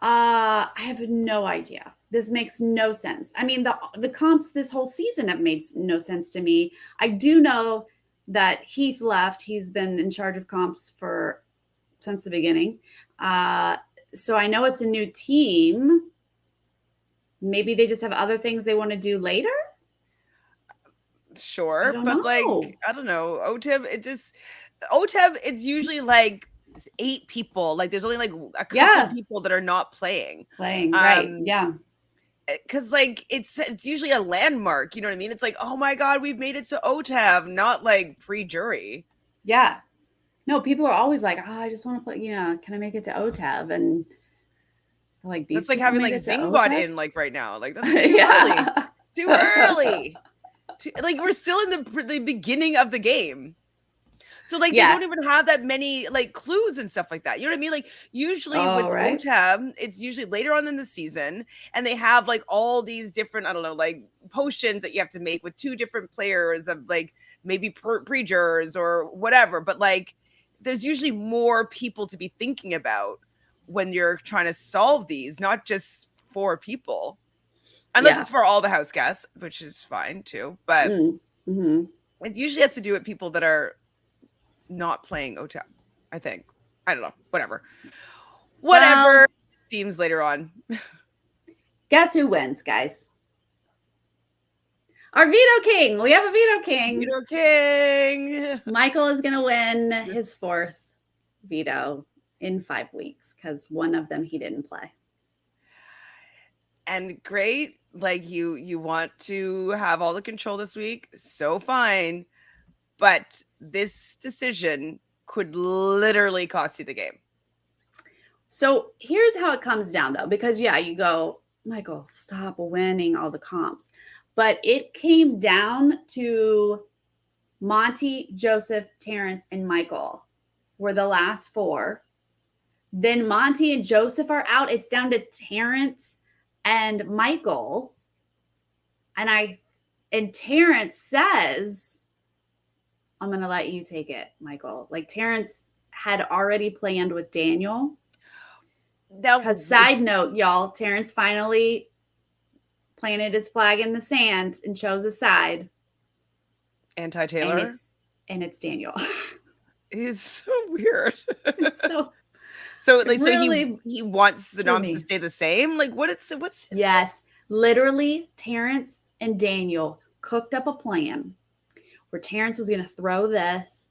I have no idea. This makes no sense. I mean, the comps this whole season have made no sense to me. I do know that Heath left. He's been in charge of comps since the beginning. So I know it's a new team. Maybe they just have other things they want to do later. Sure, but like I don't know. Otev, it's usually like 8 people. Like there's only like a couple of people that are not playing. Right. Yeah. Because like it's usually a landmark, you know what I mean? It's like, oh my god, we've made it to Otev, not like pre-jury. Yeah. No, people are always like, oh, I just want to play, can I make it to Otev? And like these, that's like having like Zingbot in like right now. Like that's too early. Too early. Like we're still in the beginning of the game. So like they don't even have that many like clues and stuff like that. You know what I mean? Like usually with Otev, it's usually later on in the season, and they have like all these different, I don't know, like potions that you have to make with 2 different players of like maybe pre-jurors or whatever. But like there's usually more people to be thinking about when you're trying to solve these, not just 4 people. Unless it's for all the house guests, which is fine too. But it usually has to do with people that are not playing Otev, I think. I don't know. Whatever. Well, seems later on. Guess who wins, guys? Our Veto King. We have a Veto King. Veto King. Michael is going to win his 4th veto in 5 weeks because one of them he didn't play. And great. Like you want to have all the control this week. So fine. But this decision could literally cost you the game. So here's how it comes down, though, because you go, Michael, stop winning all the comps. But it came down to Monty, Joseph, Terrence, and Michael were the last 4. Then Monty and Joseph are out. It's down to Terrence and Michael. And Terrence says, I'm going to let you take it, Michael. Like Terrence had already planned with Daniel. Because side note, y'all, Terrence finally planted his flag in the sand and chose a side. Anti-Taylor? And it's Daniel. It's so weird. It's so he wants the noms to stay the same? Like what's Yes. Literally, Terrence and Daniel cooked up a plan where Terrence was going to throw this,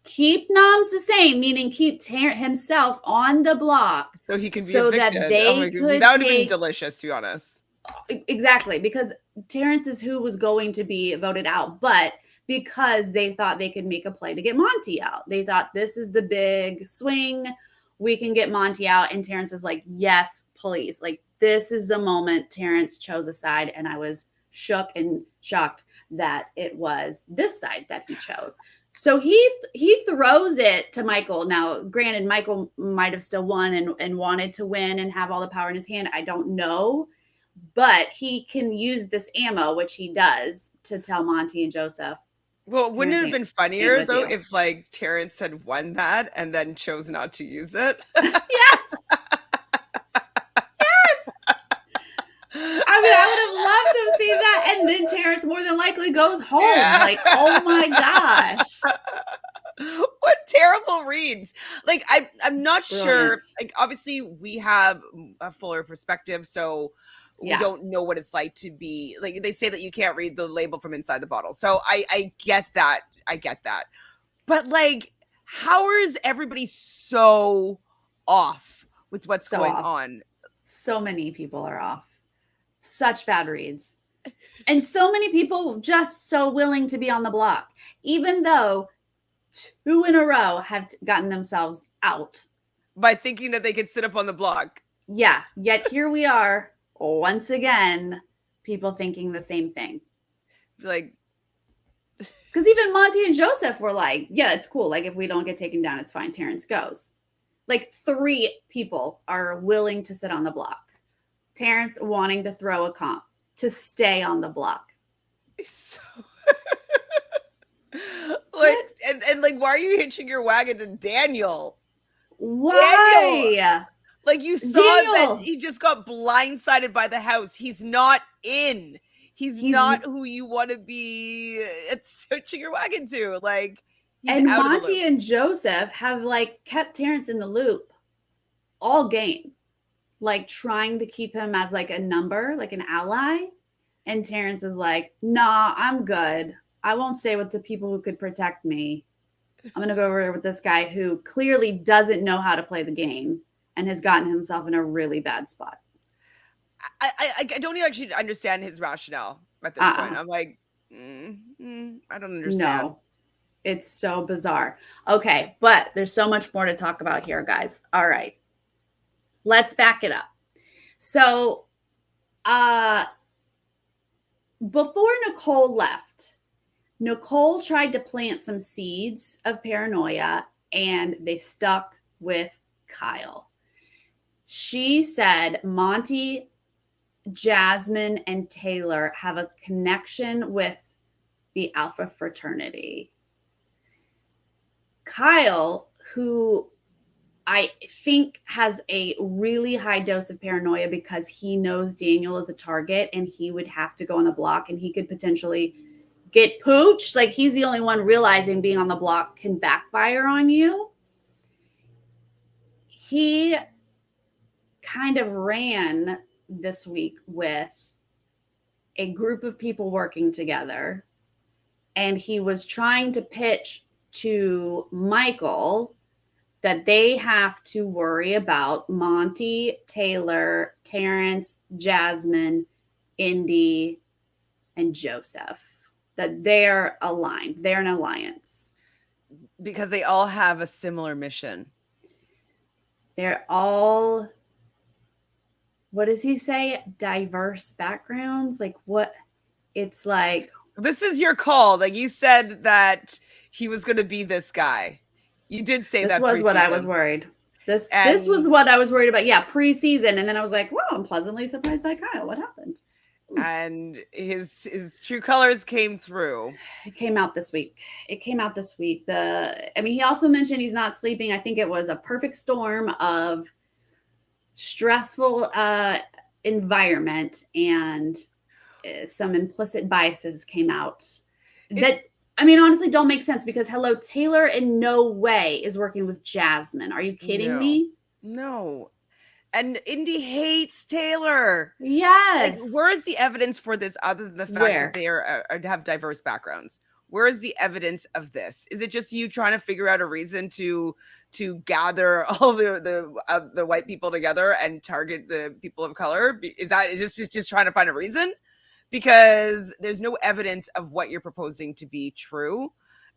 keep noms the same, meaning keep himself on the block, so he can be so evicted. That they could that would have been delicious, to be honest. Exactly, because Terrence is who was going to be voted out, but because they thought they could make a play to get Monty out. They thought this is the big swing. We can get Monty out. And Terrence is like, yes, please. Like, this is the moment Terrence chose a side. And I was shook and shocked that it was this side that he chose. So he throws it to Michael. Now, granted, Michael might have still won and wanted to win and have all the power in his hand. I don't know. But he can use this ammo, which he does, to tell Monty and Joseph. Well, wouldn't it have been funnier though you. if like Terrence had won that and then chose not to use it? Yes. Yes. I mean, I would have loved to have seen that. And then Terrence more than likely goes home. Yeah. Like, oh my gosh. What terrible reads. Like, I'm not sure. Like, obviously we have a fuller perspective, so we don't know what it's like to be like, they say that you can't read the label from inside the bottle. So I get that. I get that. But like, how is everybody so off with what's going on? So many people are off. Such bad reads. And so many people just so willing to be on the block, even though 2 in a row have gotten themselves out. By thinking that they could sit up on the block. Yeah. Yet here we are. Once again, people thinking the same thing. Like, because even Monty and Joseph were like, yeah, it's cool. Like, if we don't get taken down, it's fine. Terrence goes. Like, 3 people are willing to sit on the block. Terrence wanting to throw a comp to stay on the block. So like, and like, why are you hitching your wagon to Daniel? Why? Daniel. Like, you saw that he just got blindsided by the house. He's not in. He's not who you want to be hitching your wagon to. Like, and Monty and Joseph have like kept Terrence in the loop all game, like trying to keep him as like a number, like an ally. And Terrence is like, nah, I'm good. I won't stay with the people who could protect me. I'm going to go over with this guy who clearly doesn't know how to play the game and has gotten himself in a really bad spot. I don't even actually understand his rationale at this point. I'm like, I don't understand. No, it's so bizarre. Okay, but there's so much more to talk about here, guys. All right, let's back it up. So, before Nicole left, Nicole tried to plant some seeds of paranoia, and they stuck with Kyle. She said Monty, Jasmine, and Taylor have a connection with the Alpha fraternity. Kyle, who I think has a really high dose of paranoia because he knows Daniel is a target and he would have to go on the block and he could potentially get pooched. Like, he's the only one realizing being on the block can backfire on you. He kind of ran this week with a group of people working together, and he was trying to pitch to Michael that they have to worry about Monty, Taylor, Terrence, Jasmine, Indy, and Joseph, that they're aligned. They're an alliance. Because they all have a similar mission. They're all, what does he say? Diverse backgrounds? Like, what? It's like, this is your call. Like, you said that he was going to be this guy. You did say that. This was what I was worried. This was what I was worried about. Yeah, preseason. And then I was like, wow, I'm pleasantly surprised by Kyle. What happened? And his true colors came through. It came out this week. He also mentioned he's not sleeping. I think it was a perfect storm of stressful environment and some implicit biases came out that, honestly don't make sense because hello, Taylor in no way is working with Jasmine. Are you kidding me? No. And Indy hates Taylor. Yes. Like, where's the evidence for this other than the fact that they have diverse backgrounds? Where is the evidence of this? Is it just you trying to figure out a reason to gather all the white people together and target the people of color? Is just trying to find a reason? Because there's no evidence of what you're proposing to be true,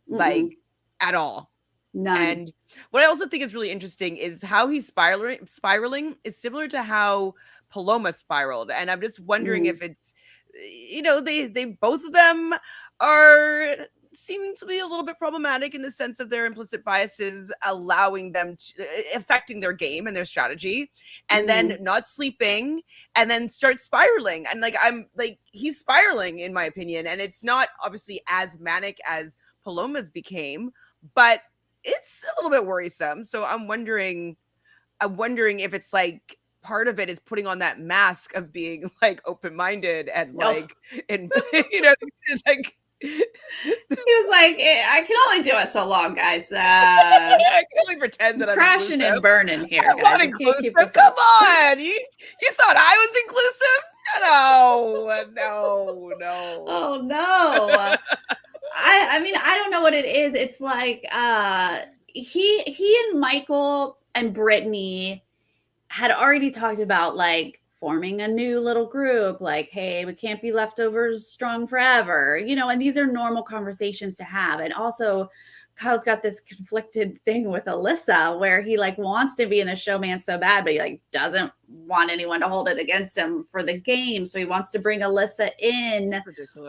like at all. None. And what I also think is really interesting is how he's spiraling is similar to how Paloma spiraled. And I'm just wondering if it's, they both of them are seeming to be a little bit problematic in the sense of their implicit biases, allowing them to, affecting their game and their strategy, and then not sleeping, and then start spiraling. And he's spiraling in my opinion. And it's not obviously as manic as Paloma's became, but it's a little bit worrisome. So I'm wondering if it's like part of it is putting on that mask of being like open-minded and like, and like he was like, I can only do it so long, guys. I can only pretend that I'm crashing inclusive. And burning here. I'm not inclusive. Come on, you thought I was inclusive? No. Oh no. I mean, I don't know what it is. It's like he and Michael and Brittany had already talked about like forming a new little group, like, hey, we can't be leftovers strong forever, and these are normal conversations to have. And also Kyle's got this conflicted thing with Alyssa where he like wants to be in a showman so bad, but he like doesn't want anyone to hold it against him for the game. So he wants to bring Alyssa in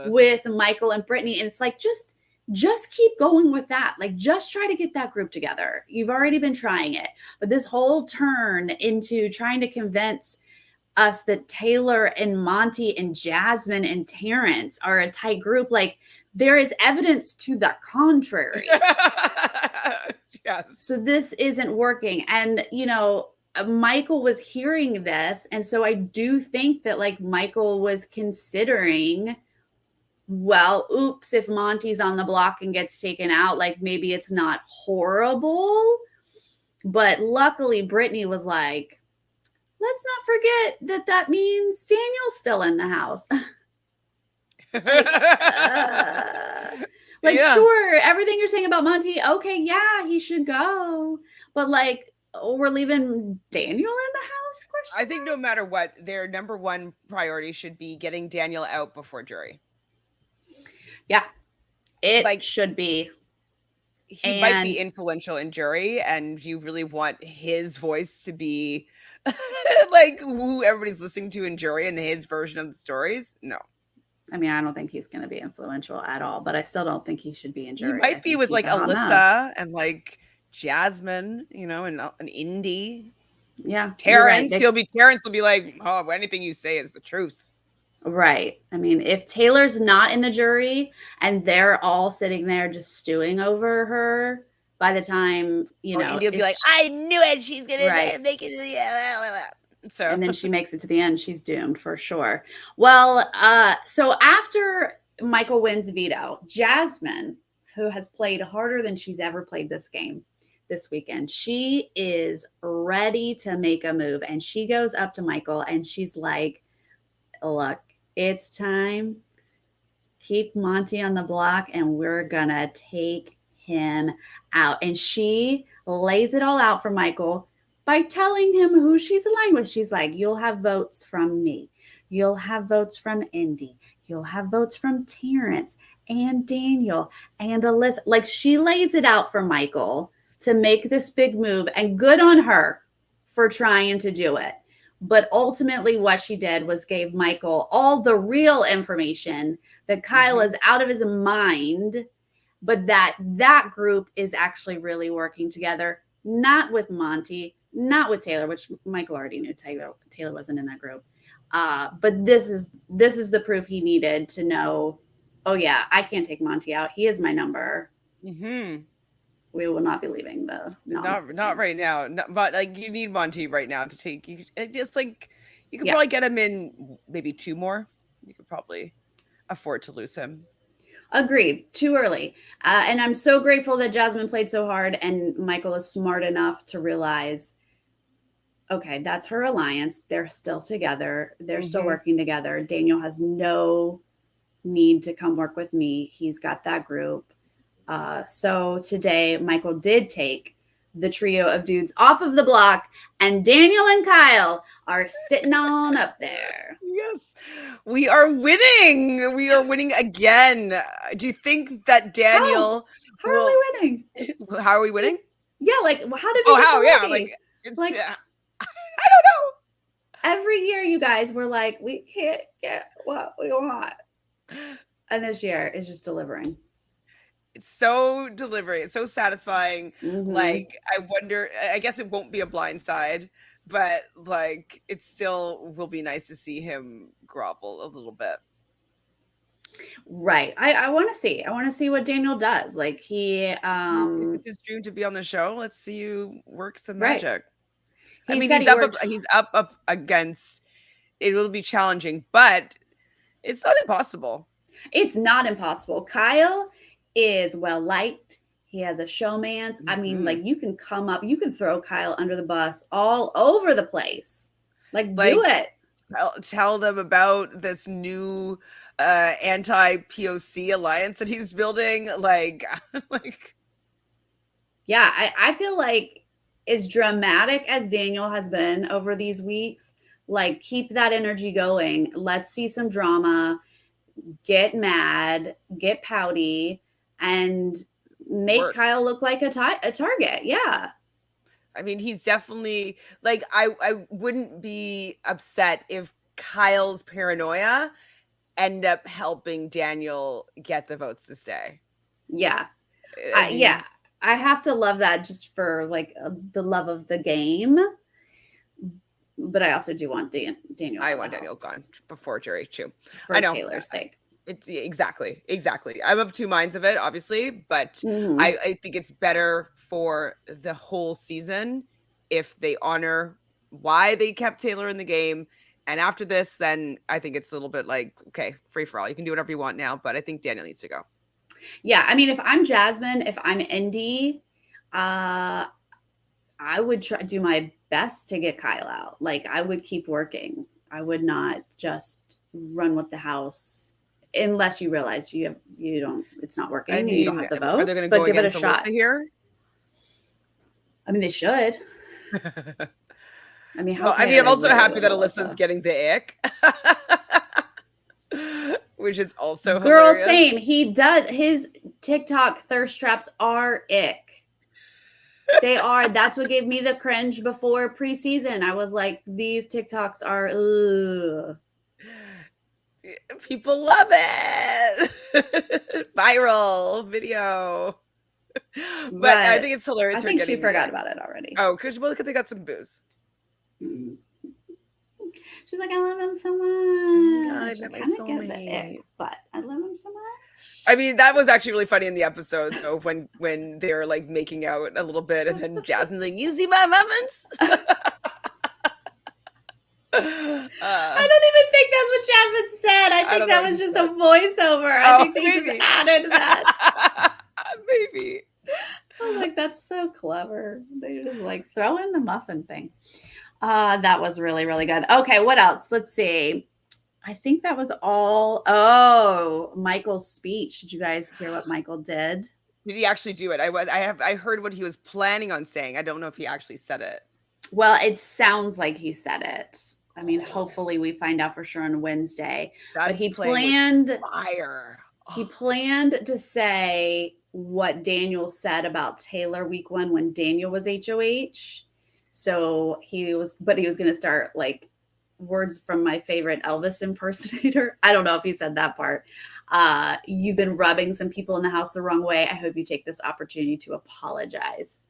with Michael and Brittany. And it's like, just keep going with that. Like, just try to get that group together. You've already been trying it. But this whole turn into trying to convince us that Taylor and Monty and Jasmine and Terrence are a tight group, like, there is evidence to the contrary. Yes. So this isn't working. And, Michael was hearing this. And so I do think that like Michael was considering, well, oops, if Monty's on the block and gets taken out, like maybe it's not horrible. But luckily Brittany was like, let's not forget that means Daniel's still in the house. Sure, everything you're saying about Monty, okay, yeah, he should go. But like, we're leaving Daniel in the house? I think no matter what, their number one priority should be getting Daniel out before jury. Yeah, it should be. He might be influential in jury, and you really want his voice to be like who everybody's listening to in jury and his version of the stories. No. I mean, I don't think he's going to be influential at all, but I still don't think he should be in jury. He might be with like Alyssa and like Jasmine, and Indy. Yeah. Terrence, right. Terrence will be like, oh, anything you say is the truth. Right. I mean, if Taylor's not in the jury and they're all sitting there just stewing over her, by the time, Indy will be like, I knew it. She's going to make it. So. And then she makes it to the end. She's doomed for sure. Well, so after Michael wins veto, Jasmine, who has played harder than she's ever played this game this weekend, she is ready to make a move. And she goes up to Michael and she's like, look, it's time. Keep Monty on the block and we're going to take him out. And she lays it all out for Michael by telling him who she's aligned with. She's like, you'll have votes from me. You'll have votes from Indy. You'll have votes from Terrence and Daniel and Alyssa. Like, she lays it out for Michael to make this big move, and good on her for trying to do it. But ultimately what she did was gave Michael all the real information that Kyle is out of his mind, but that group is actually really working together, not with Monty, not with Taylor, which Michael already knew Taylor wasn't in that group. But this is the proof he needed to know, oh yeah, I can't take Monty out. He is my number. Mm-hmm. We will not be leaving the not right now. But like, you need Monty right now to take you. It's like you could probably get him in maybe 2 more. You could probably afford to lose him. Agreed. Too early. And I'm so grateful that Jasmine played so hard and Michael is smart enough to realize, okay, that's her alliance. They're still together. They're still working together. Daniel has no need to come work with me. He's got that group. So today, Michael did take the trio of dudes off of the block, and Daniel and Kyle are sitting on up there. Yes, we are winning. We are winning again. Do you think that Daniel How will? are we winning? How are we winning? Yeah, like how did we Oh, get how? so Yeah, lucky? like it's. Like I don't every year, you guys were like, we can't get what we want, know. and this year is just delivering. It's so delivering. It's so satisfying. Mm-hmm. Like I wonder. I guess it won't be a blind side, but like it still will be nice to see him grovel a little bit. Right. I want to see. I want to see what Daniel does. Like he If it's his dream to be on the show, let's see you work some right. magic. I He mean, said he's he up, worked. he's up against. It will be challenging, but it's not impossible. It's not impossible. Kyle is well liked. He has a showman's. I mean, like you can come up, you can throw Kyle under the bus all over the place. Like do it. Tell them about this new anti-POC alliance that he's building. Like Yeah, I feel like as dramatic as Daniel has been over these weeks, like keep that energy going. Let's see some drama, get mad, get pouty, and make work. Kyle look like a target. Yeah. I mean, he's definitely like I wouldn't be upset if Kyle's paranoia end up helping Daniel get the votes to stay. Yeah. I mean, Yeah. I have to love that just for like the love of the game. But I also do want Daniel. I want Daniel gone before Jerry too. For I know. Taylor's sake. It's exactly. I'm of two minds of it, obviously, but Mhm. I think it's better for the whole season if they honor why they kept Taylor in the game. And after this, then I think it's a little bit like, okay, free for all. You can do whatever you want now, but I think Daniel needs to go. Yeah, I mean, if I'm Jasmine, if I'm Indy, I would do my best to get Kyle out. Like I would keep working. I would not just run with the house unless you realize you don't, it's not working and you don't have the votes. Are they going to but go give it a against shot Alyssa here? I mean, they should. I mean, how I'm also happy that Alyssa's getting the ick. Which is also girl hilarious. Same. He does. His TikTok thirst traps are ick. They are. That's what gave me the cringe before preseason. I was like, these TikToks are ugh. People love it. Viral video. But I think it's hilarious. I think she forgot about it already. Oh, because they got some booze. She's like, I love him so much. I kind of get the ick, but I love him so much. I mean, that was actually really funny in the episode, though, when they were like making out a little bit, and then Jasmine's like, "You see my moments." I don't even think that's what Jasmine said. I think that was just a voiceover. I think they just added that. Maybe. I was like, that's so clever. They just like throw in the muffin thing. That was really, really good. Okay, what else? Let's see. I think that was all. Oh, Michael's speech. Did you guys hear what Michael did? Did he actually do it? I heard what he was planning on saying. I don't know if he actually said it. Well, it sounds like he said it. I mean, hopefully we find out for sure on Wednesday. But he planned fire. He planned to say what Daniel said about Taylor week 1 when Daniel was HOH. So he was going to start like words from my favorite Elvis impersonator. I don't know if he said that part. You've been rubbing some people in the house the wrong way. I hope you take this opportunity to apologize.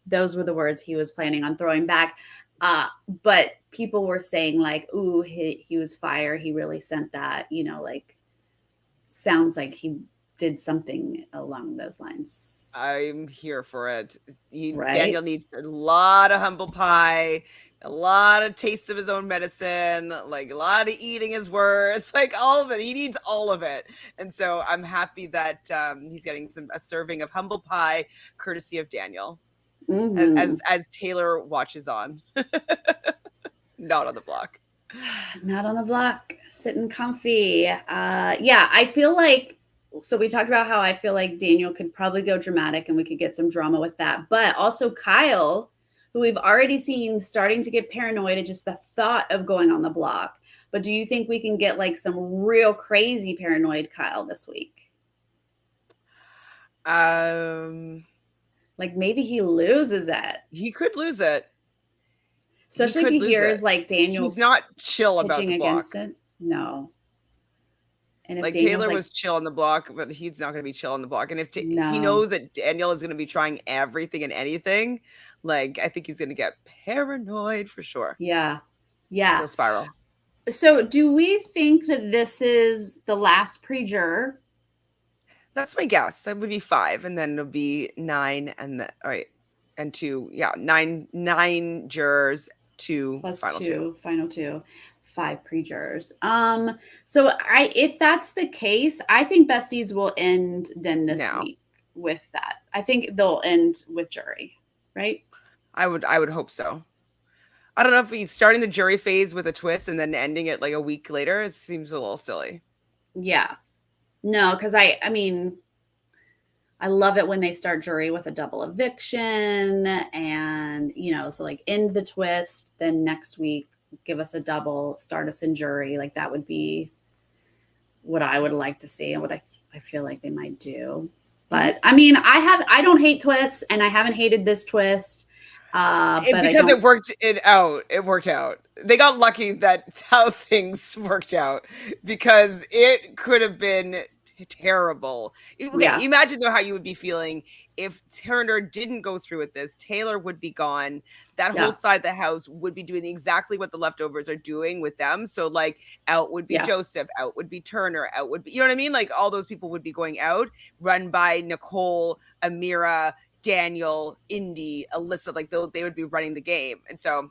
Those were the words he was planning on throwing back. But people were saying like, ooh, he was fire. He really sent that, like sounds like he did something along those lines. I'm here for it. Right? Daniel needs a lot of humble pie, a lot of taste of his own medicine, like a lot of eating his words, like all of it. He needs all of it. And so I'm happy that he's getting a serving of humble pie courtesy of Daniel. Mm-hmm. As Taylor watches on. Not on the block. Not on the block, sitting comfy. Yeah, I feel like, so we talked about how I feel like Daniel could probably go dramatic and we could get some drama with that. But also Kyle, who we've already seen starting to get paranoid at just the thought of going on the block. But do you think we can get like some real crazy paranoid Kyle this week? Like maybe he loses it. He could lose it. Especially if he hears like Daniel He's not chill about pitching the block. against it. No. And if Like Daniel's Taylor like, was chill on the block, but he's not going to be chill on the block. And if he no. knows that Daniel is going to be trying everything and anything, like I think he's going to get paranoid for sure. Yeah. Yeah. He'll spiral. So do we think that this is the last pre-juror? That's my guess. That would be 5, and then it'll be 9, and then all right, and 2. Yeah, 9 jurors, 2 plus final 2. Final 2, 5 pre-jurors. So if that's the case, I think Besties will end then this week with that. I think they'll end with jury, right? I would hope so. I don't know if he's starting the jury phase with a twist and then ending it like a week later. It seems a little silly. Yeah. No, because I mean, I love it when they start jury with a double eviction and, you know, so like end the twist, then next week give us a double, start us in jury. Like that would be what I would like to see and what I feel like they might do. But I mean, I don't hate twists and I haven't hated this twist. But because it worked out. It worked out. They got lucky that how things worked out because it could have been terrible. Okay, yeah. Imagine though how you would be feeling if Turner didn't go through with this. Taylor would be gone. That whole side of the house would be doing exactly what the leftovers are doing with them. So like out would be Joseph, out would be Turner, out would be, you know what I mean? Like all those people would be going out, run by Nicole, Amira, Daniel, Indy, Alyssa, like they would be running the game. And so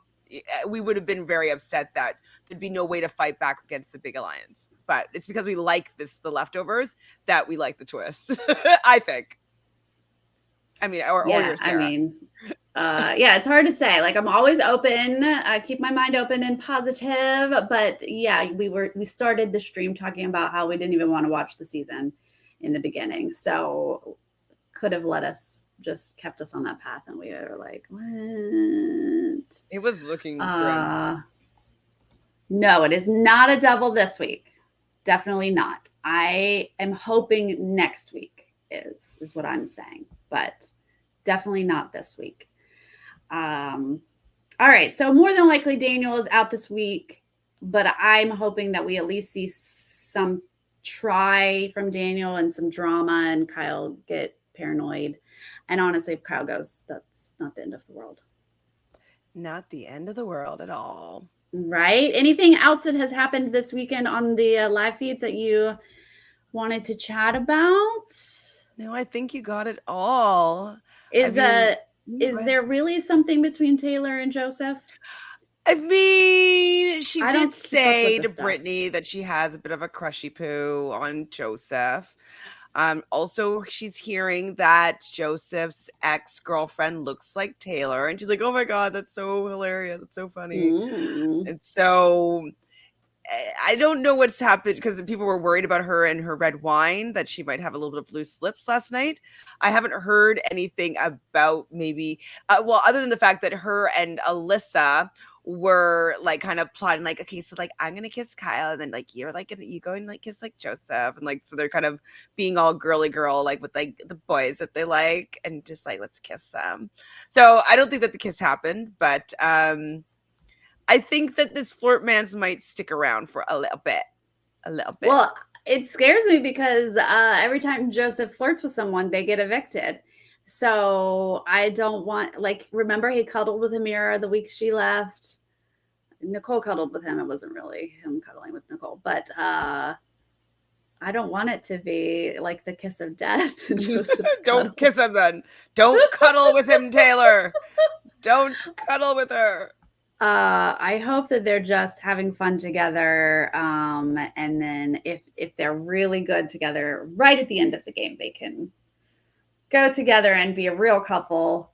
we would have been very upset that there'd be no way to fight back against the big alliance. But it's because we like the leftovers that we like the twist. I think. I mean, or your Sarah. I mean, yeah, it's hard to say. Like I'm always open. I keep my mind open and positive. But yeah, we started the stream talking about how we didn't even want to watch the season in the beginning. So could have let us just kept us on that path and we were like, what? It was looking grim. No, it is not a double this week. Definitely not. I am hoping next week is what I'm saying, but definitely not this week. All right. So more than likely Daniel is out this week, but I'm hoping that we at least see some try from Daniel and some drama and Kyle get paranoid. And honestly, if Kyle goes, that's not the end of the world. Not the end of the world at all. Right? Anything else that has happened this weekend on the live feeds that you wanted to chat about? No, I think you got it all. Is there really something between Taylor and Joseph? I mean, she did say to Brittany that she has a bit of a crushy poo on Joseph. Also, she's hearing that Joseph's ex-girlfriend looks like Taylor, and she's like, "Oh my god, that's so hilarious! It's so funny." And so, I don't know what's happened because people were worried about her and her red wine that she might have a little bit of loose lips last night. I haven't heard anything about maybe, well, other than the fact that her and Alyssa were like kind of plotting like, okay, so like I'm gonna kiss Kyle and then like you're like you go and like kiss like Joseph, and like so they're kind of being all girly girl like with like the boys that they like and just like let's kiss them. So I don't think that the kiss happened, but I think that this flirt man's might stick around for a little bit. Well, it scares me because every time Joseph flirts with someone they get evicted. So I don't want, like, remember he cuddled with Amira the week she left. Nicole cuddled with him. It wasn't really him cuddling with Nicole, but I don't want it to be like the kiss of death. Don't kiss him then. Don't cuddle with him, Taylor. Don't cuddle with her. I hope that they're just having fun together. And then if they're really good together, right at the end of the game, they can go together and be a real couple.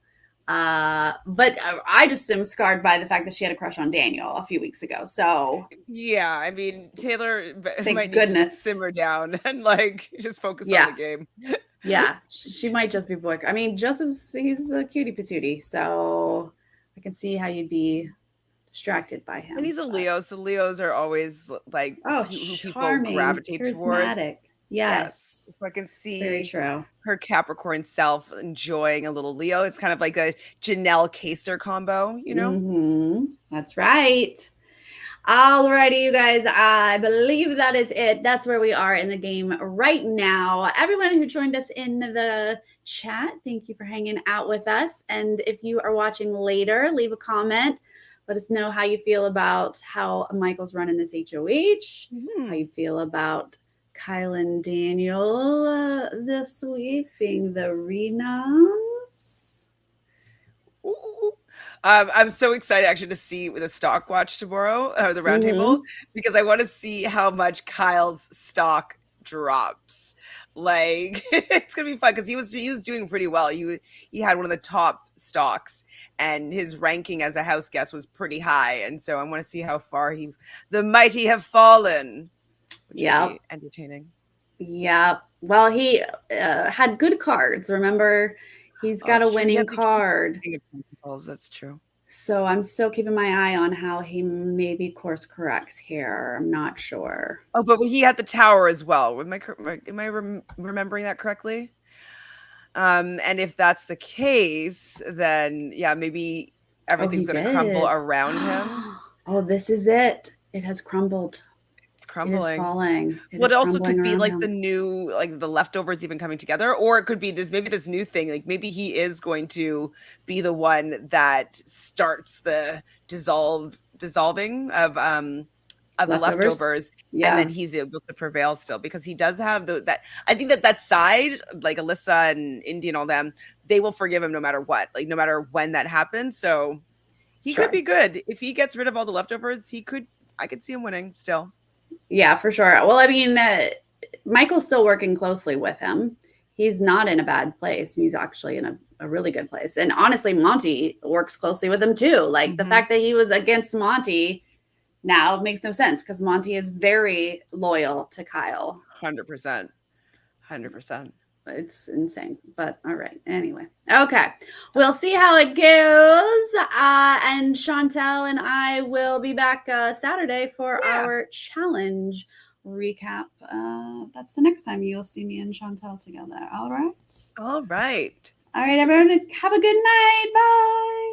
But I just am scarred by the fact that she had a crush on Daniel a few weeks ago. So Yeah, I mean, Taylor might thank need to just goodness. simmer down and like just focus on Yeah. the game. Yeah. She might just be boy. I mean, Joseph's, he's a cutie patootie. So I can see how you'd be distracted by And him. he's a But Leo, so Leos are always like oh, who people charming, gravitate towards. charismatic. Yes. Yes. So I can Very see true. her Capricorn self enjoying a little Leo. It's kind of like a Janelle Kaser combo, you know? That's right. Alrighty, you guys. I believe that is it. That's where we are in the game right now. Everyone who joined us in the chat, thank you for hanging out with us. And if you are watching later, leave a comment. Let us know how you feel about how Michael's running this HOH, how you feel about Kyle and Daniel this week being the renoms. I'm so excited actually to see the stock watch tomorrow or the roundtable because I want to see how much Kyle's stock drops. Like it's gonna be fun because he was doing pretty well. He had one of the top stocks and his ranking as a house guest was pretty high. And so I want to see how far the mighty have fallen, which will be entertaining. Yeah. Well, he had good cards. Remember, he's got a winning card. That's true. So I'm still keeping my eye on how he maybe course corrects here. I'm not sure. Oh, but he had the tower as well. Am I remembering that correctly? And if that's the case, then yeah, maybe everything's going to crumble around him. Oh, this is it. It has crumbled. It's crumbling. It is falling. What also could be like the new, like the leftovers even coming together, or it could be this new thing. Like maybe he is going to be the one that starts the dissolving of the leftovers, and then he's able to prevail still because he does have that. I think that side, like Alyssa and Indy and all them, they will forgive him no matter what, like no matter when that happens. So he could be good if he gets rid of all the leftovers. I could see him winning still. Yeah, for sure. Well, I mean, Michael's still working closely with him. He's not in a bad place. He's actually in a really good place. And honestly, Monty works closely with him too. Like the fact that he was against Monty now makes no sense because Monty is very loyal to Kyle. 100%. 100%. It's insane, but all right. Anyway, okay, we'll see how it goes. And Chantele and I will be back Saturday for our challenge recap. That's the next time you'll see me and Chantele together. All right. All right. All right, everyone. Have a good night. Bye.